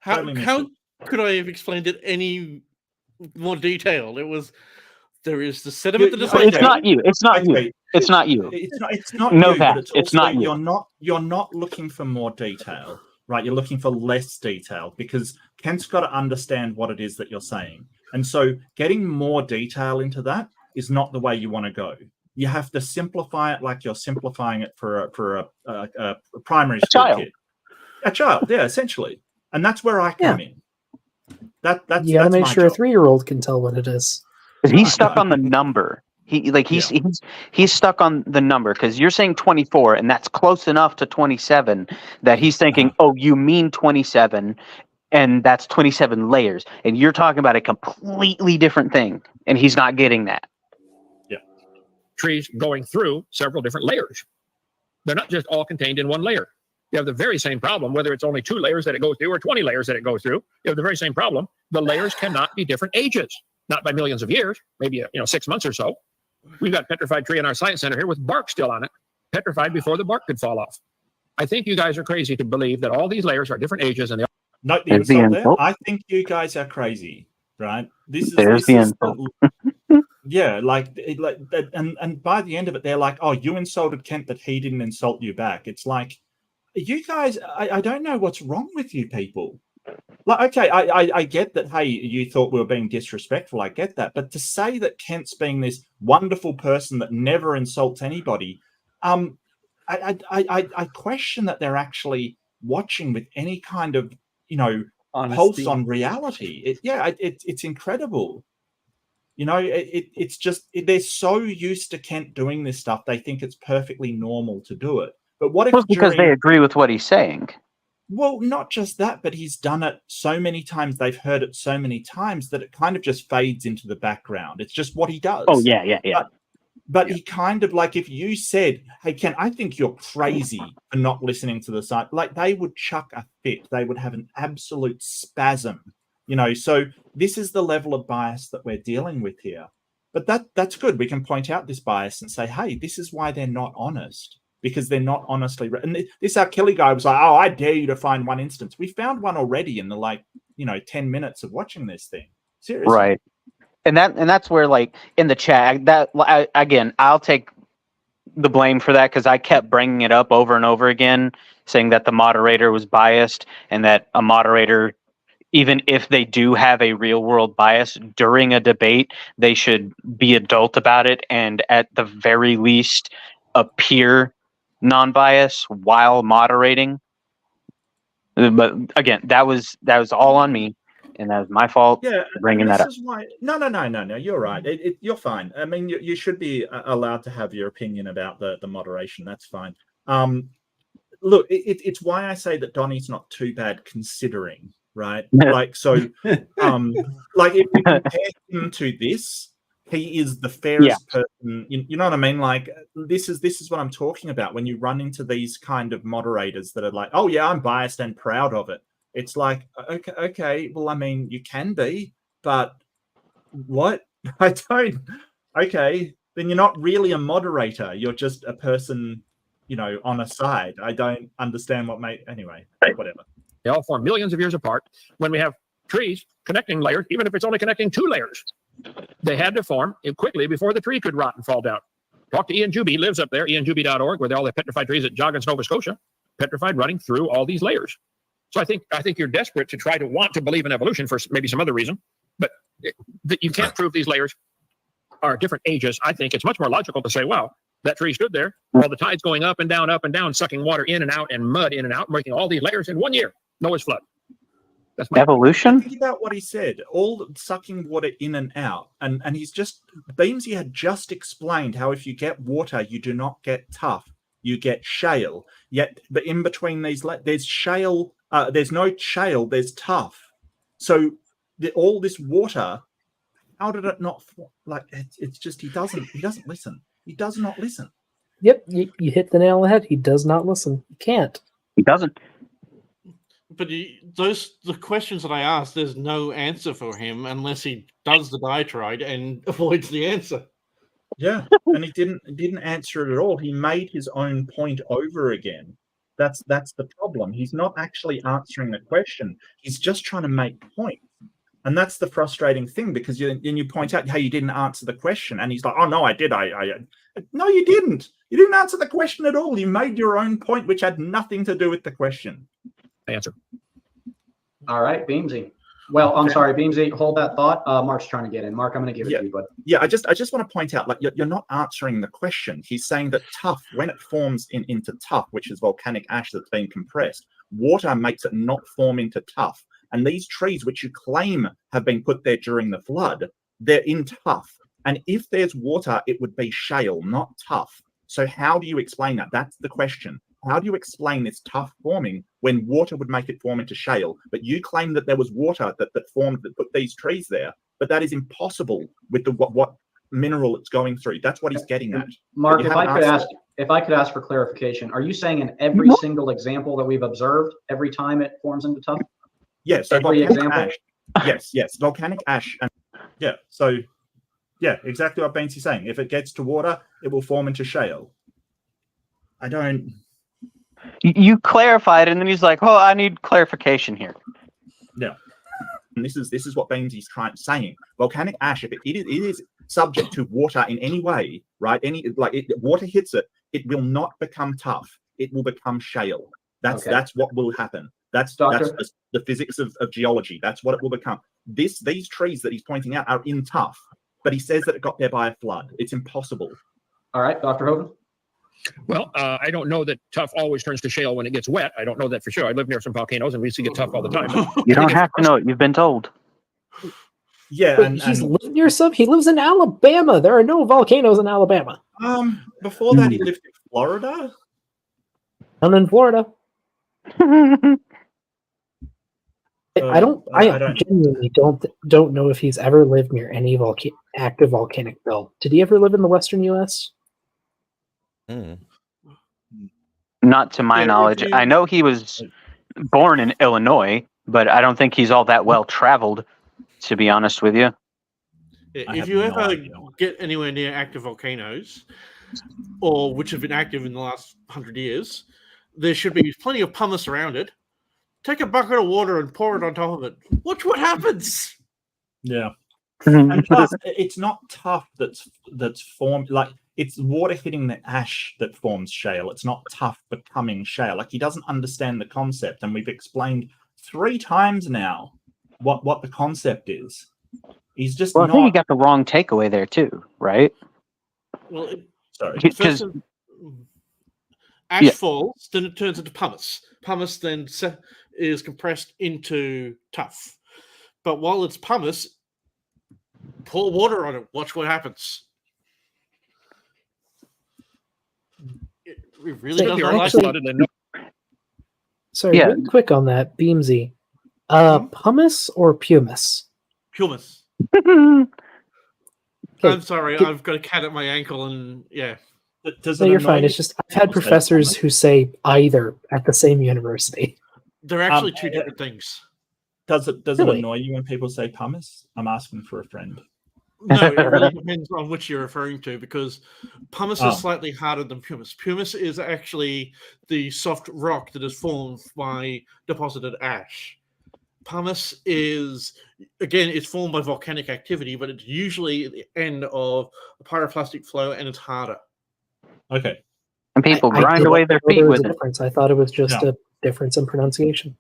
How could I have explained it any more detailed? There is the sediment that is. It's not you. It's not you. It's not you. It's not know you, that. but It's not you. You're not looking for more detail, right? You're looking for less detail, because Kent's got to understand what it is that you're saying. And so getting more detail into that is not the way you want to go. You have to simplify it like you're simplifying it for a primary school kid. A child, yeah, essentially. And that's where I come in. That's you gotta make sure job. a 3-year-old can tell what it is. He's stuck on the number. He's stuck on the number, because you're saying 24, and that's close enough to 27 that he's thinking, oh, you mean 27, and that's 27 layers, and you're talking about a completely different thing, and he's not getting that. Yeah. Trees going through several different layers. They're not just all contained in one layer. You have the very same problem, whether it's only 2 layers that it goes through or 20 layers that it goes through. You have the very same problem. The layers cannot be different ages, not by millions of years, maybe 6 months or so. We've got a petrified tree in our science center here with bark still on it, petrified before the bark could fall off. I think you guys are crazy to believe that all these layers are different ages, and note the insult there. I think you guys are crazy, right? Yeah, and by the end of it, they're like, "Oh, you insulted Kent, but he didn't insult you back." It's like, you guys, I don't know what's wrong with you people. Like, okay, I get that. Hey, you thought we were being disrespectful. I get that, but to say that Kent's being this wonderful person that never insults anybody, I question that they're actually watching with any kind of pulse on reality. It's incredible. It's just they're so used to Kent doing this stuff, they think it's perfectly normal to do it. But what if because they agree with what he's saying? Well, not just that, but he's done it so many times. They've heard it so many times that it kind of just fades into the background. It's just what he does. Oh yeah. But he kind of like, if you said, "Hey, Ken, I think you're crazy for not listening to the site," like they would chuck a fit. They would have an absolute spasm, So this is the level of bias that we're dealing with here. But that's good. We can point out this bias and say, "Hey, this is why they're not honest." Because they're not honestly. And this Achille guy was like, "Oh, I dare you to find one instance." We found one already in the 10 minutes of watching this thing. Seriously, right? And that's where in the chat again, I'll take the blame for that because I kept bringing it up over and over again, saying that the moderator was biased and that a moderator, even if they do have a real world bias during a debate, they should be adult about it and at the very least appear non-bias while moderating. But again, that was all on me, and that was my fault. Yeah, bringing that up. Why, no. You're right. You're fine. I mean, you should be allowed to have your opinion about the moderation. That's fine. Look, it's why I say that Donnie's not too bad considering, right? If you compare him to this, he is the fairest person. You know what I mean? Like this is what I'm talking about. When you run into these kind of moderators that are like, "Oh yeah, I'm biased and proud of it." It's like, okay. Well, I mean, you can be, but what? I don't. Okay, then you're not really a moderator. You're just a person, on a side. I don't understand anyway, whatever. They all form millions of years apart. When we have trees connecting layers, even if it's only connecting 2 layers, they had to form quickly before the tree could rot and fall down. Talk to Ian Juby, he lives up there, ianjuby.org, where all the petrified trees at Joggins, Nova Scotia, petrified running through all these layers. So I think you're desperate to want to believe in evolution for maybe some other reason, but that you can't prove these layers are different ages. I think it's much more logical to say, wow, that tree stood there while the tide's going up and down, sucking water in and out and mud in and out, making all these layers in 1 year. Noah's flood. That's my evolution. Think about what he said. All sucking water in and out, and he's just Beamsy had just explained how if you get water, you do not get tuff, you get shale. Yet, but in between these, there's shale. There's no shale. There's tuff. So all this water, how did it not? It's just he doesn't listen. He does not listen. Yep, you hit the nail on the head. He does not listen. He can't. He doesn't. But the questions that I asked, there's no answer for him unless he does the diatribe and avoids the answer. Yeah, and he didn't answer it at all. He made his own point over again. That's the problem. He's not actually answering the question. He's just trying to make points. And that's the frustrating thing, because you point out, hey, you didn't answer the question. And he's like, oh, no, I did. No, you didn't. You didn't answer the question at all. You made your own point, which had nothing to do with the question. Answer. All right, Beamsy. Well, I'm sorry, Beamsy, hold that thought. Mark's trying to get in. Mark, I'm going to give it to you, bud. Yeah, I just want to point out, you're not answering the question. He's saying that tuff, when it forms into tuff, which is volcanic ash that's been compressed, water makes it not form into tuff. And these trees, which you claim have been put there during the flood, they're in tuff. And if there's water, it would be shale, not tuff. So how do you explain that? That's the question. How do you explain this tuff forming when water would make it form into shale? But you claim that there was water that put these trees there. But that is impossible with what mineral it's going through. That's what he's getting at. Mark, if I could ask for clarification, are you saying in every single example that we've observed, every time it forms into tuff? Yes. So volcanic ash. Yes. Volcanic ash. And yeah. So yeah, exactly what Beansy's saying. If it gets to water, it will form into shale. I don't. You clarified, and then he's like, "Oh, I need clarification here." Yeah, and this is what Beansy's kind of saying. Volcanic ash, if it is subject to water in any way, right? Water hits it, it will not become tough. It will become shale. That's what will happen. That's the physics of geology. That's what it will become. These trees that he's pointing out are in tuff, but he says that it got there by a flood. It's impossible. All right, Dr. Hogan. Well, I don't know that tuff always turns to shale when it gets wet. I don't know that for sure. I live near some volcanoes and we see it tuff all the time. You don't have to know it. You've been told. Yeah, Wait, he's lived near some. He lives in Alabama. There are no volcanoes in Alabama. Before that, he lived in Florida. I'm in Florida. I genuinely don't know if he's ever lived near any active volcanic belt. Did he ever live in the western U.S.? Not to my knowledge. I know he was born in Illinois, but I don't think he's all that well traveled, to be honest with you. If you ever get anywhere near active volcanoes, or which have been active in the last 100 years, there should be plenty of pumice around it. Take a bucket of water and pour it on top of it. Watch what happens. Yeah. And plus, it's not tuff that's formed, like it's water hitting the ash that forms shale. It's not tuff becoming shale. Like he doesn't understand the concept, and we've explained 3 times now what the concept is. He's just I think you got the wrong takeaway there too, right? Well, sorry. Because ash falls, then it turns into pumice. Pumice then is compressed into tuff. But while it's pumice, pour water on it. Watch what happens. It really doesn't like it. Sorry, really quick on that, Beamsy. Pumice or pumice? Pumice. I'm sorry, I've got a cat at my ankle, and No, you're fine. It's just I've had professors who say either at the same university. They're actually 2 different things. Does it annoy you when people say pumice? I'm asking for a friend. No, it really depends on which you're referring to, because pumice is slightly harder than pumice. Pumice is actually the soft rock that is formed by deposited ash. Pumice is, again, it's formed by volcanic activity, but it's usually at the end of a pyroclastic flow, and it's harder. Okay. And people grind away their feet with it. I thought it was just a difference in pronunciation.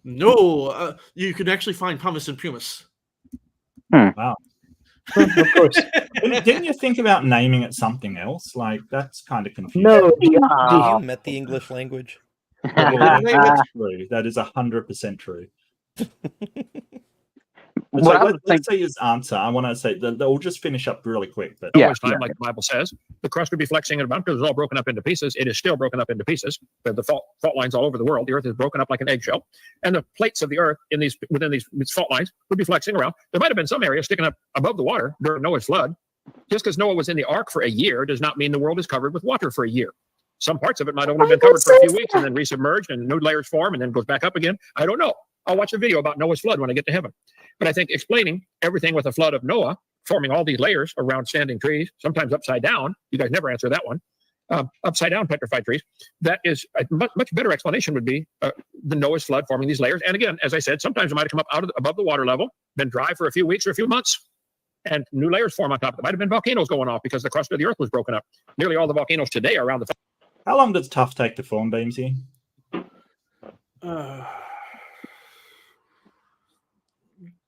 No, you can actually find pumice and pumice. Wow. Of course. Didn't you think about naming it something else? Like, that's kind of confusing. No, you met the English language. That's true. That is 100% true. Let's say his answer. I want to say that we'll just finish up really quick. But like the Bible says, the crust would be flexing and about because it's all broken up into pieces. It is still broken up into pieces. The fault lines all over the world. The earth is broken up like an eggshell, and the plates of the earth within these fault lines would be flexing around. There might have been some area sticking up above the water during Noah's flood. Just because Noah was in the ark for a year does not mean the world is covered with water for a year. Some parts of it might only have been covered for a few weeks and then resubmerged and new layers form and then goes back up again. I don't know. I'll watch a video about Noah's flood when I get to heaven. But I think explaining everything with the flood of Noah, forming all these layers around standing trees, sometimes upside down. You guys never answer that one. Upside down petrified trees. That is a much better explanation would be the Noah's flood forming these layers. And again, as I said, sometimes it might have come up above the water level, been dry for a few weeks or a few months, and new layers form on top of it. Might have been volcanoes going off because the crust of the earth was broken up. Nearly all the volcanoes today are around the. How long does tuff take to form, Beamsy?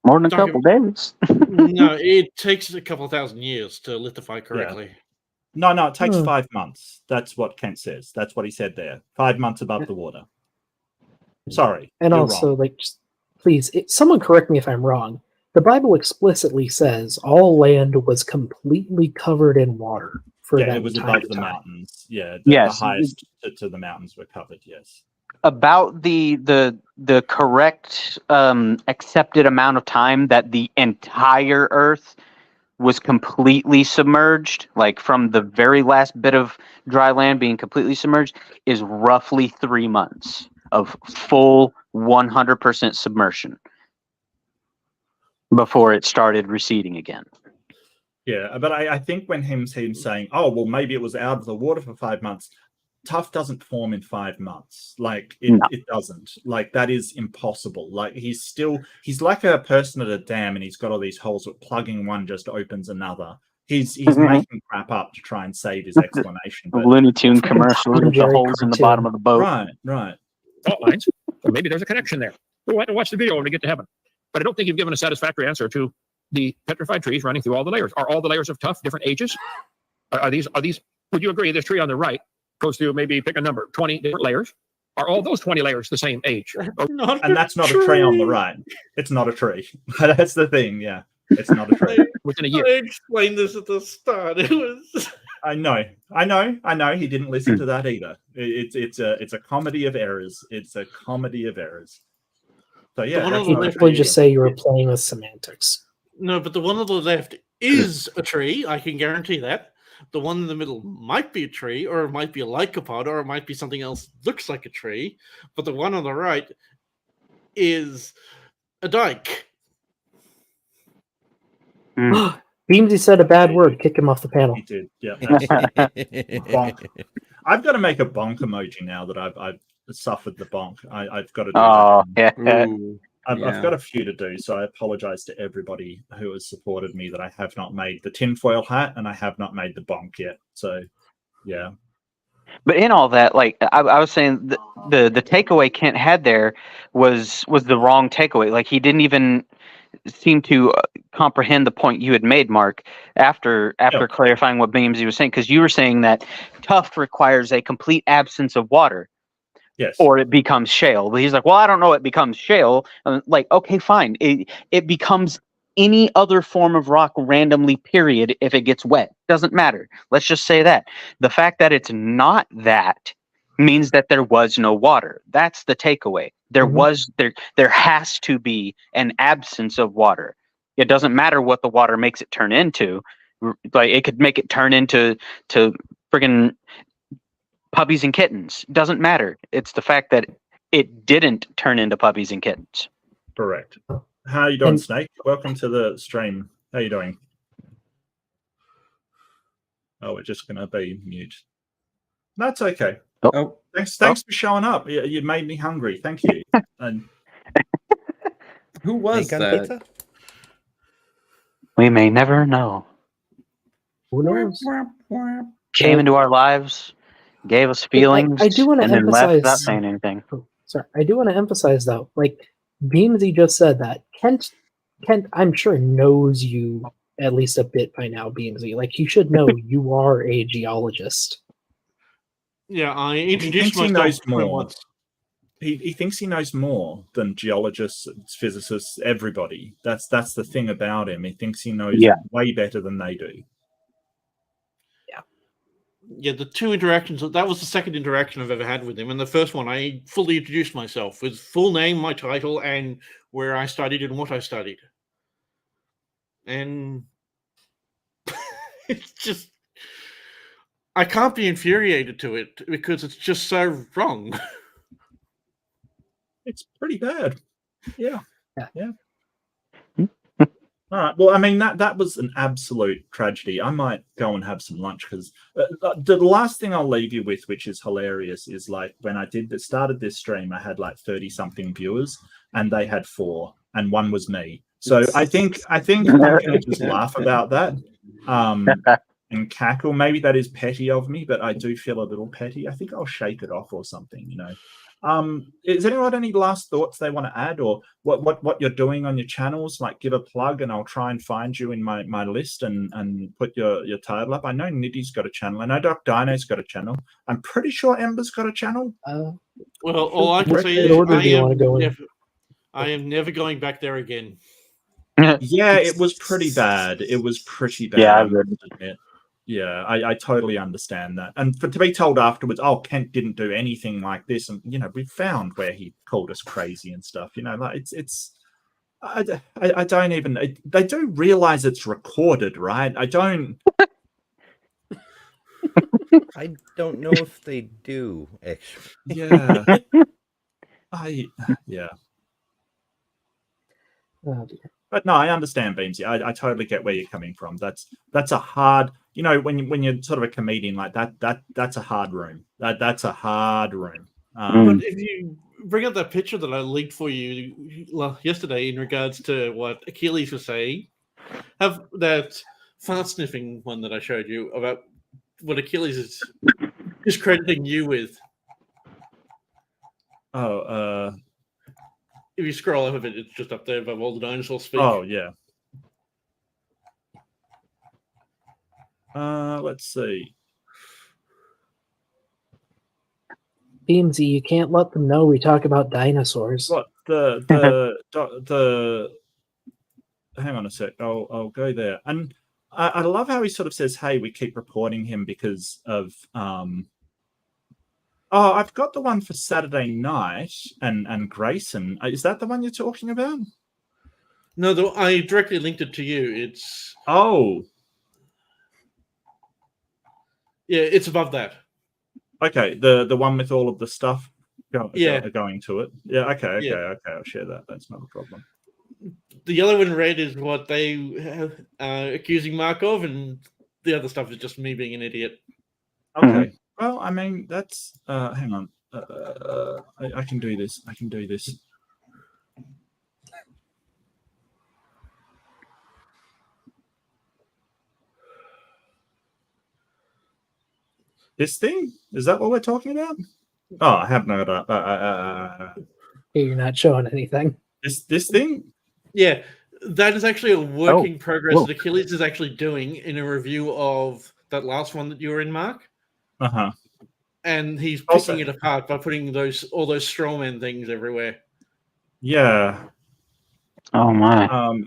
More than a couple days. No, it takes a couple 1,000 years to lithify correctly. Yeah. No, it takes 5 months. That's what Kent says. That's what he said there. 5 months above the water. Sorry. And also, wrong. Please, someone correct me if I'm wrong. The Bible explicitly says all land was completely covered in water for that it was above the mountains. Yeah, the highest to the mountains were covered. Yes. About the correct accepted amount of time that the entire Earth was completely submerged, like from the very last bit of dry land being completely submerged, is roughly 3 months of full 100% submersion before it started receding again. Yeah, but I think when him saying, oh, well, maybe it was out of the water for 5 months, tuff doesn't form in 5 months. Like, it doesn't. Like, that is impossible. Like, he's like a person at a dam, and he's got all these holes, but plugging one just opens another. He's making crap up to try and save his explanation. But Looney Tune commercial with the holes in the bottom of the boat. Right. Fault lines. So maybe there's a connection there. We'll have to watch the video when we get to heaven. But I don't think you've given a satisfactory answer to the petrified trees running through all the layers. Are all the layers of tuff different ages? Are these? Would you agree? This tree on the right goes through, maybe pick a number, 20 different layers. Are all those 20 layers the same age? And that's not a tree on the right. It's not a tree. That's the thing. Yeah, it's not a tree. Within a year. I explained this at the start. It was. I know. He didn't listen to that either. It's a comedy of errors. It's a comedy of errors. So yeah, The one on that's the not left- People would just say you were playing with semantics. No, but the one on the left is a tree. I can guarantee that. The one in the middle might be a tree, or it might be a lycopod, or it might be something else that looks like a tree. But the one on the right is a dike. Beamsy said a bad word. Kick him off the panel. He did. Yeah. Bonk. I've got to make a bonk emoji now that I've suffered the bonk. I've got to do Oh, that. yeah. Ooh, I've yeah. got a few to do, so I apologize to everybody who has supported me that I have not made the tinfoil hat and I have not made the bonk yet. So, yeah. But in all that, like I was saying, the takeaway Kent had there was the wrong takeaway. Like he didn't even seem to comprehend the point you had made, Mark, after clarifying what Beamsy was saying, because you were saying that tough requires a complete absence of water. Yes. Or it becomes shale. But he's like, well, I don't know. It becomes shale. I'm like, okay, fine. It becomes any other form of rock randomly, period, if it gets wet. Doesn't matter. Let's just say that. The fact that it's not that means that there was no water. That's the takeaway. There has to be an absence of water. It doesn't matter what the water makes it turn into. Like it could make it turn into friggin' puppies and kittens. Doesn't matter. It's the fact that it didn't turn into puppies and kittens. Correct. How are you doing, And- Snake? Welcome to the stream. How you doing? Oh, we're just going to be mute. That's okay. Oh, Thanks for showing up. You made me hungry. Thank you. And who was Bacon that? pizza? We may never know. Who knows? Came into our lives, gave us feelings, I do want to and then left without emphasize. saying anything. Sorry, I do want to emphasize though. Like Beamsy just said that Kent, I'm sure knows you at least a bit by now. Beamsy, like he should know you are a geologist. Yeah, I he introduced thinks he myself knows to him more. once. He thinks he knows more than geologists, physicists, everybody. That's the thing about him. He thinks he knows way better than they do. Yeah, the two interactions, that was the second interaction I've ever had with him. And the first one, I fully introduced myself with full name, my title, and where I studied and what I studied. And it's just, I can't be infuriated to it because it's just so wrong. It's pretty bad. Yeah. Yeah. All right. Well, I mean that was an absolute tragedy. I might go and have some lunch because the last thing I'll leave you with, which is hilarious, is like when I started this stream, I had like 30-something viewers, and they had 4, and one was me. So I think I'm gonna just laugh about that and cackle. Maybe that is petty of me, but I do feel a little petty. I think I'll shake it off or something, you know. Is anyone any last thoughts they want to add, or what you're doing on your channels? Like give a plug and I'll try and find you in my list and put your title up. I know Niddy's got a channel. I know Doc Dino's got a channel. I'm pretty sure Ember's got a channel. Well, all I can say is I am never going back there again. Yeah, it was pretty bad. It was pretty bad. Yeah, I must admit. Yeah, I totally understand that. And to be told afterwards, oh, Kent didn't do anything like this, and you know, we found where he called us crazy and stuff. You know, like I don't even. They do realize it's recorded, right? I don't know if they do. Actually, yeah. Yeah. Oh, dear. But no, I understand, Beamsy. I totally get where you're coming from. That's a hard, you know, when you're sort of a comedian like that's a hard room. That's a hard room. But if you bring up that picture that I leaked for you yesterday in regards to what Achilles was saying, have that fart sniffing one that I showed you about what Achilles is discrediting you with. Oh, if you scroll up a bit, it's just up there above all the dinosaurs speak. Oh, yeah. Let's see. Beamsy, you can't let them know we talk about dinosaurs. What the hang on a sec. I'll go there. And I love how he sort of says, "Hey, we keep reporting him because of Oh, I've got the one for Saturday night and Grayson. Is that the one you're talking about? No, I directly linked it to you. It's yeah, it's above that. Okay, the one with all of the stuff going to it. Yeah, okay. I'll share that. That's not a problem. The yellow and red is what they accusing Mark of, and the other stuff is just me being an idiot. Okay. Well, I mean, that's hang on. I can do this. This thing? Is that what we're talking about? Oh, I have no idea. You're not showing anything. This thing? Yeah, that is actually a work in progress that Achilles is actually doing in a review of that last one that you were in, Mark. Uh-huh. And he's picking it apart by putting all those strawman things everywhere. Yeah. Oh my.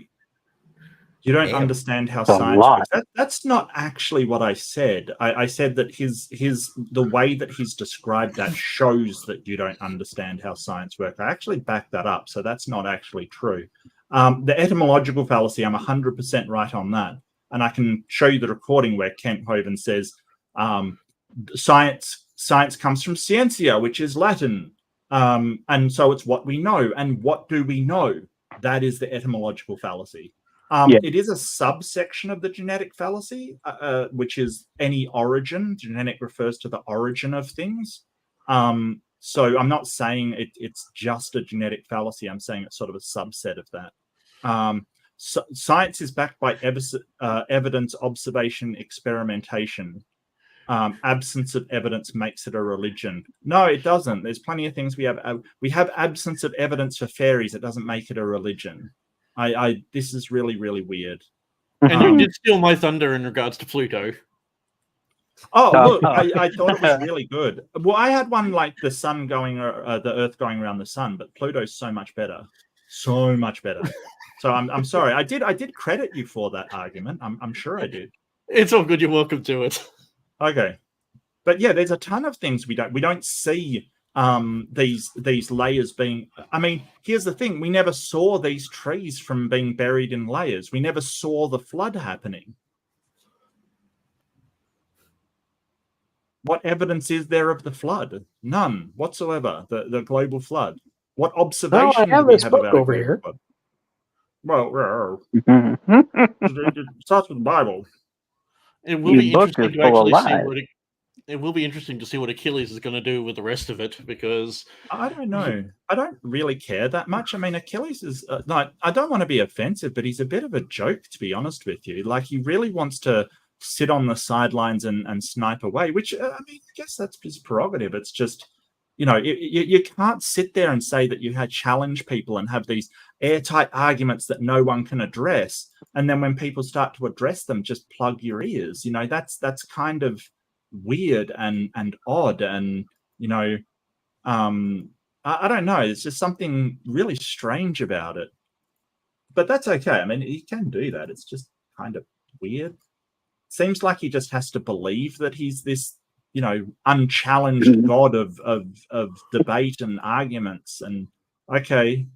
You don't understand how science works. That's not actually what I said. I said that the way that he's described that shows that you don't understand how science works. I actually backed that up, so that's not actually true. The etymological fallacy, I'm 100% right on that. And I can show you the recording where Kent Hovind says science comes from scientia, which is Latin. And so it's what we know. And what do we know? That is the etymological fallacy. It is a subsection of the genetic fallacy, which is any origin. Genetic refers to the origin of things. So I'm not saying it's just a genetic fallacy. I'm saying it's sort of a subset of that. So science is backed by evidence, observation, experimentation. Absence of evidence makes it a religion. No, it doesn't. There's plenty of things we have absence of evidence for fairies. It doesn't make it a religion. This is really, really weird. And you did steal my thunder in regards to Pluto. Oh, look, I thought it was really good. Well, I had one like the sun going, the Earth going around the sun, but Pluto's so much better, so much better. So I'm sorry. I did credit you for that argument. I'm sure I did. It's all good. You're welcome to it. Okay, but yeah, there's a ton of things we don't see. These layers being. I mean, here's the thing: we never saw these trees from being buried in layers. We never saw the flood happening. What evidence is there of the flood? None whatsoever. The global flood. What observation do we have about over here? Flood? Well, it starts with the Bible. It will be interesting to actually see it will be interesting to see what Achilles is going to do with the rest of it, because I don't know. I don't really care that much. I mean, Achilles is like, I don't want to be offensive, but he's a bit of a joke, to be honest with you. Like, he really wants to sit on the sidelines and snipe away, which I mean, I guess that's his prerogative. It's just, you can't sit there and say that you had challenge people and have these airtight arguments that no one can address, and then when people start to address them, just plug your ears. That's kind of weird and odd, and I don't know. It's just something really strange about it. But that's okay. I mean, he can do that. It's just kind of weird. Seems like he just has to believe that he's this, unchallenged god of debate and arguments. And okay.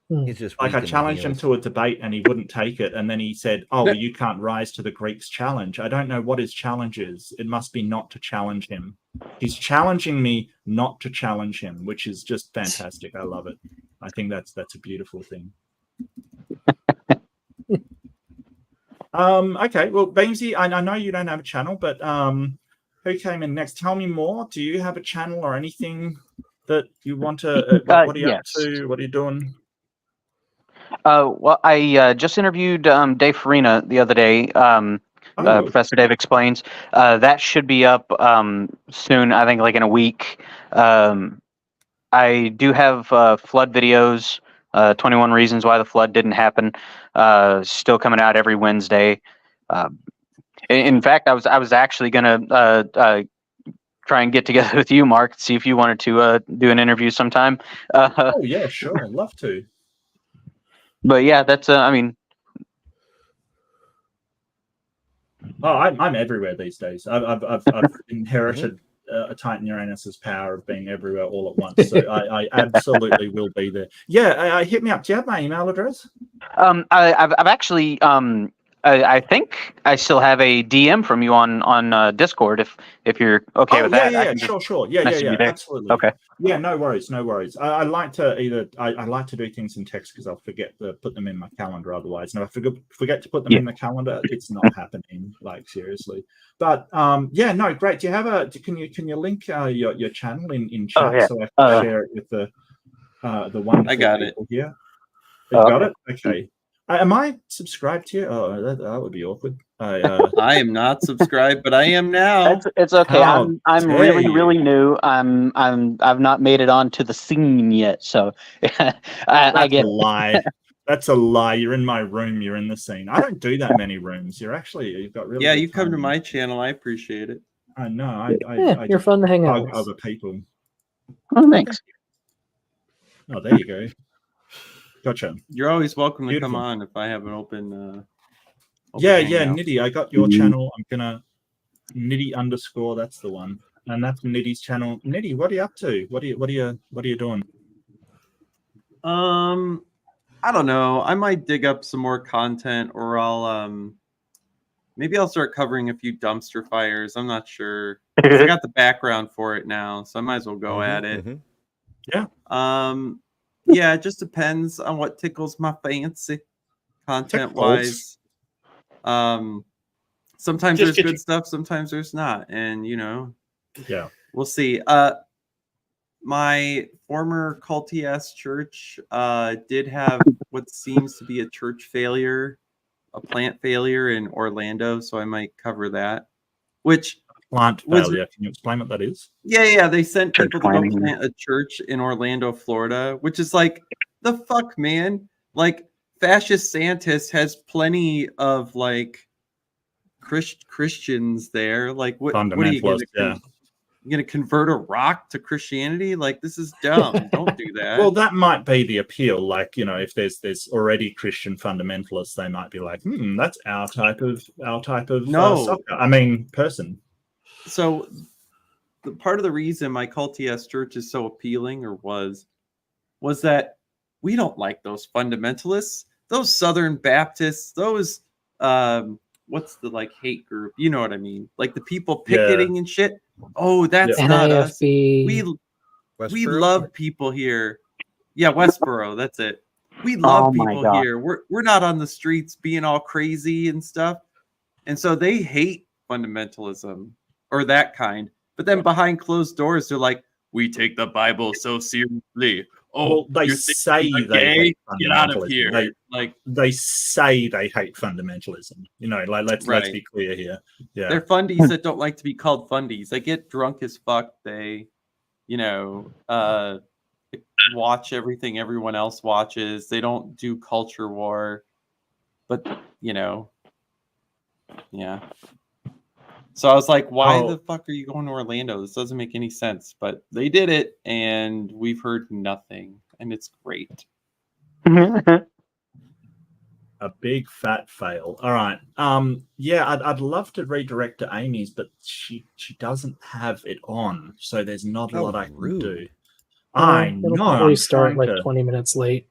He's just like, I challenged him to a debate and he wouldn't take it, and then he said, well, you can't rise to the Greeks' challenge. I don't know what his challenge is. It must be not to challenge him. He's challenging me not to challenge him, which is just fantastic. I love it. I think that's a beautiful thing. Okay, well, Beamsy, I know you don't have a channel, but who came in next? Tell me more. Do you have a channel or anything that you want to what are you up to? What are you doing? Well, I just interviewed Dave Farina the other day. Professor Dave Explains. That should be up soon, I think like in a week. I do have flood videos, 21 Reasons Why the Flood Didn't Happen, still coming out every Wednesday. In fact, I was actually going to try and get together with you, Mark, see if you wanted to do an interview sometime. Oh, yeah, sure. I'd love to. But yeah, that's I mean, Oh, I'm everywhere these days. I've inherited a Titan Uranus's power of being everywhere all at once. So I absolutely will be there. Yeah, hit me up. Do you have my email address? I've actually I think I still have a DM from you on Discord if you're okay with that. Yeah, sure. Yeah, absolutely. Okay. Yeah, no worries. I like to I like to do things in text because I'll forget to put them in my calendar otherwise. And if I forget to put them in the calendar, it's not happening, like seriously. But yeah, no, great. Do you have can you link your channel in chat so I can share it with the wonderful I got people it. here? You got it? Okay. Am I subscribed to you? Oh, that would be awkward. I am not subscribed, but I am now. It's okay. How I'm dare really you. new. I've not made it onto the scene yet, so I get a lie. That's a lie. You're in my room. You're in the scene. I don't do that many rooms. You've got really. Yeah, good you come to timing. my channel. I appreciate it. I know. I you're fun to hang out with. other people. Oh, thanks. Oh, there you go. Gotcha. You're always welcome to Beautiful. come on if I have an open Yeah, hangout. Nitty. I got your channel. I'm gonna Nitty _ that's the one, and that's Nitty's channel. Nitty, what are you up to? What are you doing? I don't know. I might dig up some more content, or I'll maybe I'll start covering a few dumpster fires. I'm not sure. I got the background for it now, so I might as well go at it. Yeah. Yeah, it just depends on what tickles my fancy, content wise. Sometimes Just there's good stuff, sometimes there's not, and Yeah. we'll see. My former culty ass church did have what seems to be a church failure, a plant failure in Orlando, so I might cover that. Which Plant failure. Can you explain what that is? Yeah. They sent people to go planning. plant a church in Orlando, Florida, which is like, the fuck, man? Like, fascist Santis has plenty of like Christians there. Like, what are you gonna Fundamentalist, you gonna convert a rock to Christianity? Like, this is dumb. Don't do that. Well, that might be the appeal. Like, if there's already Christian fundamentalists, they might be like, that's our type of soccer. I mean, person. So the part of the reason my culty ass church is so appealing, or was that we don't like those fundamentalists, those Southern Baptists, those what's the like hate group? You know what I mean? Like the people picketing and shit. Oh, that's not us. We love people here. Yeah, Westboro, that's it. We love people here. We're not on the streets being all crazy and stuff. And so they hate fundamentalism or that kind. But then behind closed doors, they're like, we take the Bible so seriously. Oh, well, they say they hate get out of here. They say they hate fundamentalism. Let's be clear here. Yeah, they're fundies that don't like to be called fundies. They get drunk as fuck. They, watch everything everyone else watches. They don't do culture war. But yeah. So I was like, why the fuck are you going to Orlando? This doesn't make any sense. But they did it, and we've heard nothing, and it's great. A big fat fail. All right. Yeah, I'd love to redirect to Amy's, but she doesn't have it on, so there's not a lot I can do. I know. It'll probably start like 20 minutes late.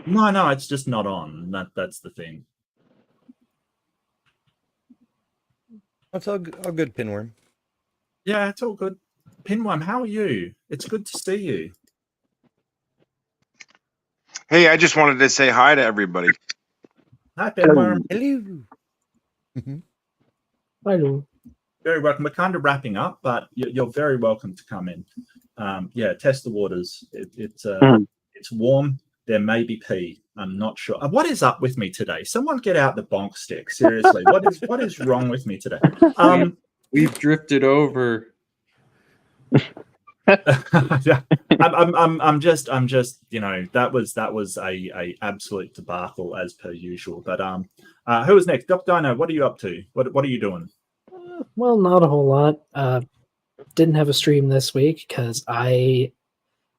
No, it's just not on. That's the thing. That's all good, Pinworm. Yeah, it's all good. Pinworm, how are you? It's good to see you. Hey, I just wanted to say hi to everybody. Hi, Pinworm. Hello. Hello. Very welcome. We're kind of wrapping up, but you're very welcome to come in. Yeah, test the waters. It's warm. There may be pee. I'm not sure. What is up with me today? Someone get out the bonk stick. Seriously, what is wrong with me today? We've drifted over. I'm just that was a absolute debacle as per usual. But who was next? Doc Dino, what are you up to? What are you doing? Well, not a whole lot. Didn't have a stream this week because I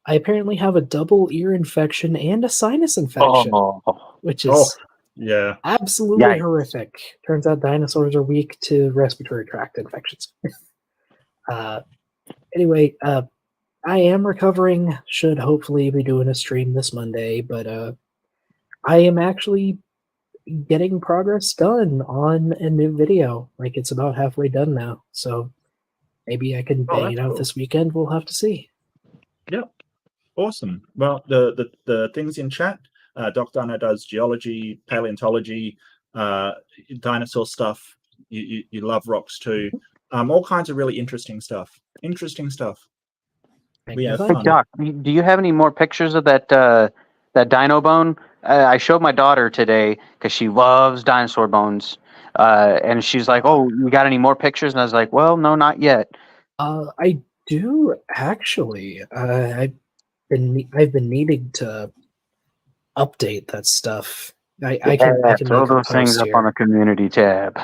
apparently have a double ear infection and a sinus infection, which is Yeah. Absolutely Yikes. horrific. Turns out dinosaurs are weak to respiratory tract infections. Anyway, I am recovering. Should hopefully be doing a stream this Monday, but I am actually getting progress done on a new video. Like, it's about halfway done now, so maybe I can bang it out this weekend. We'll have to see. Yep. Awesome. Well, the things in chat, Doc Dino does geology, paleontology, dinosaur stuff. You love rocks too. All kinds of really interesting stuff. We have Hey, fun. Doc, do you have any more pictures of that that dino bone? I showed my daughter today because she loves dinosaur bones, and she's like, "Oh, you got any more pictures?" And I was like, "Well, no, not yet." I do actually. I've been needing to update that stuff. I can throw make a those things post up on here. the community tab.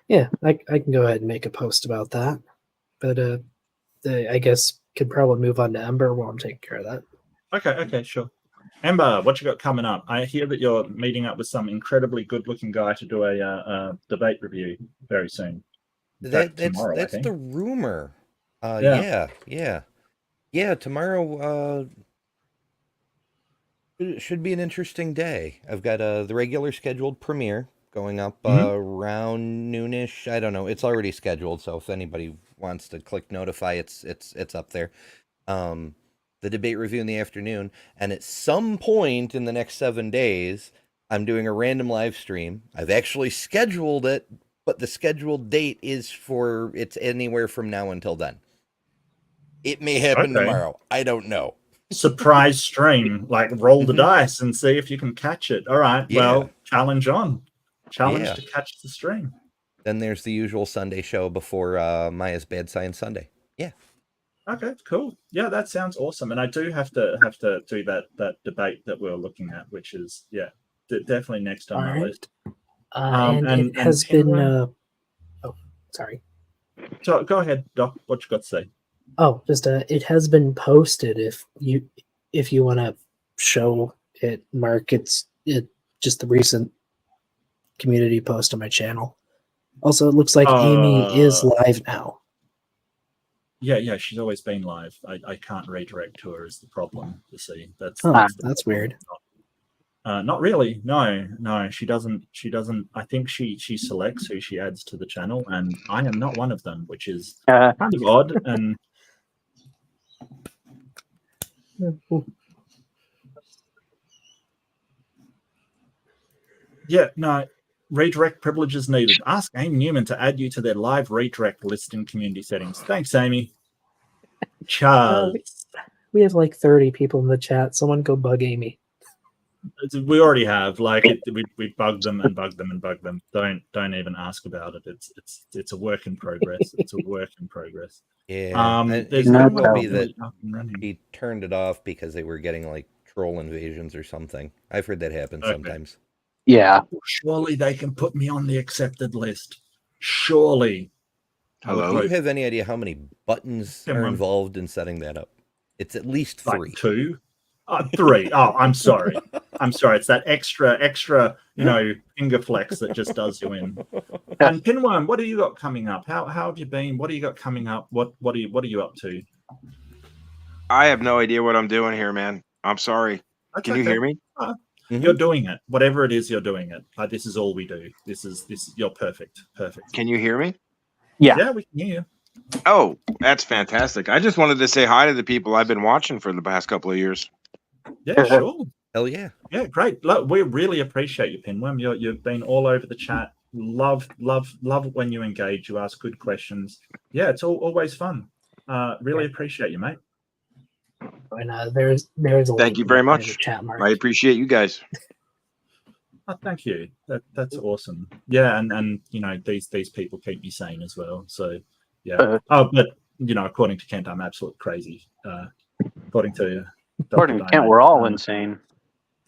Yeah, I can go ahead and make a post about that. But I guess could probably move on to Ember while I'm taking care of that. Okay, sure. Ember, what you got coming up? I hear that you're meeting up with some incredibly good-looking guy to do a debate review very soon. That's tomorrow, I think. the rumor. Yeah. Tomorrow it should be an interesting day. I've got the regular scheduled premiere going up around noonish. I don't know. It's already scheduled, so if anybody wants to click notify, it's up there. The debate review in the afternoon, and at some point in the next 7 days, I'm doing a random live stream. I've actually scheduled it, but the scheduled date is it's anywhere from now until then. It may happen tomorrow. I don't know. Surprise stream, like roll the dice and see if you can catch it. All right. Yeah. Well, challenge on. Challenge to catch the stream. Then there's the usual Sunday show before Maya's Bad Science Sunday. Yeah. Okay, cool. Yeah, that sounds awesome. And I do have to do that debate that we're looking at, which is definitely next on my list. And it has been. Oh, sorry. So go ahead, Doc. What you got to say? Oh, just it has been posted. If you want to show it, Mark, it's just the recent community post on my channel. Also, it looks like Amy is live now. Yeah, she's always been live. I can't redirect to her is the problem. You see, that's weird. Not really. No, she doesn't. I think she selects who she adds to the channel, and I am not one of them, which is kind of odd. And yeah, no. Redirect privileges needed. Ask Amy Newman to add you to their live redirect list in community settings. Thanks, Amy. Charles. We have like 30 people in the chat. Someone go bug Amy. We already have. Like we bugged them and bugged them and bugged them. Don't even ask about it. It's a work in progress. It's a work in progress. Yeah. There's no no be that he turned it off because they were getting like troll invasions or something. I've heard that happen sometimes. Yeah. Surely they can put me on the accepted list. Surely. Hello. Do you have any idea how many buttons are involved in setting that up? It's at least 3. Like 2? 3. Oh, I'm sorry. It's that extra, finger flex that just does you in. And Pinworm, what do you got coming up? How have you been? What do you got coming up? What are you up to? I have no idea what I'm doing here, man. I'm sorry. Can you hear me? You're doing it. Whatever it is, you're doing it. This is all we do. This you're perfect. Can you hear me? Yeah, we can hear you. Oh, that's fantastic. I just wanted to say hi to the people I've been watching for the past couple of years. Yeah, sure. Hell yeah. Yeah, great. Look, we really appreciate you, Pinworm. You've been all over the chat. Love when you engage. You ask good questions. Yeah, it's always fun. Really appreciate you, mate. And there's a thank you very much. Chat, Mark. I appreciate you guys. Oh, thank you. That's awesome. Yeah, and these people keep me sane as well. So yeah. But according to Kent, I'm absolutely crazy. According to Kent, we're all insane.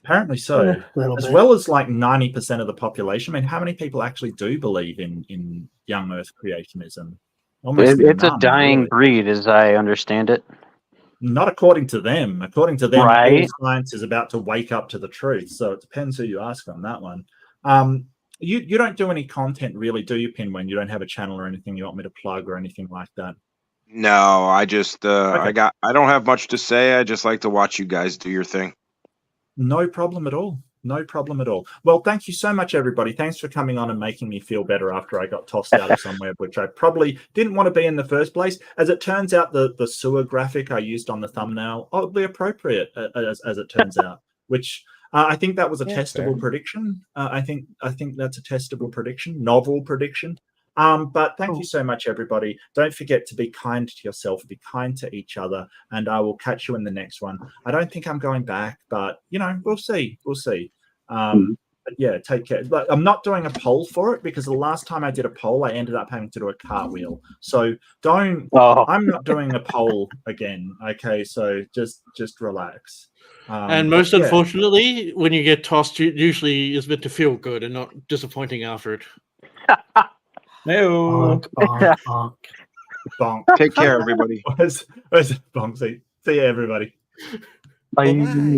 Apparently so. As well as like 90% of the population. I mean, how many people actually do believe in young Earth creationism? It's a dying breed, as I understand it. Not according to them. According to them, Right. all science is about to wake up to the truth. So it depends who you ask on that one. You don't do any content really, do you, Pinwin? You don't have a channel or anything you want me to plug or anything like that? No, I just Okay. I don't have much to say. I just like to watch you guys do your thing. No problem at all. No problem at all. Well, thank you so much, everybody. Thanks for coming on and making me feel better after I got tossed out of somewhere, which I probably didn't want to be in the first place. As it turns out, the sewer graphic I used on the thumbnail, oddly appropriate, as it turns out, which I think that was a testable prediction. I think that's a testable prediction, novel prediction. But thank you so much, everybody. Don't forget to be kind to yourself, be kind to each other, and I will catch you in the next one. I don't think I'm going back, but we'll see. We'll see. But yeah, take care. But I'm not doing a poll for it because the last time I did a poll, I ended up having to do a cartwheel. So don't. I'm not doing a poll again. Okay, so just relax. And most unfortunately, when you get tossed, it usually is meant to feel good and not disappointing after it. No. Bonk, bonk, bonk. Bonk. Take care, everybody. Where's Bonk? See you, everybody. Bye.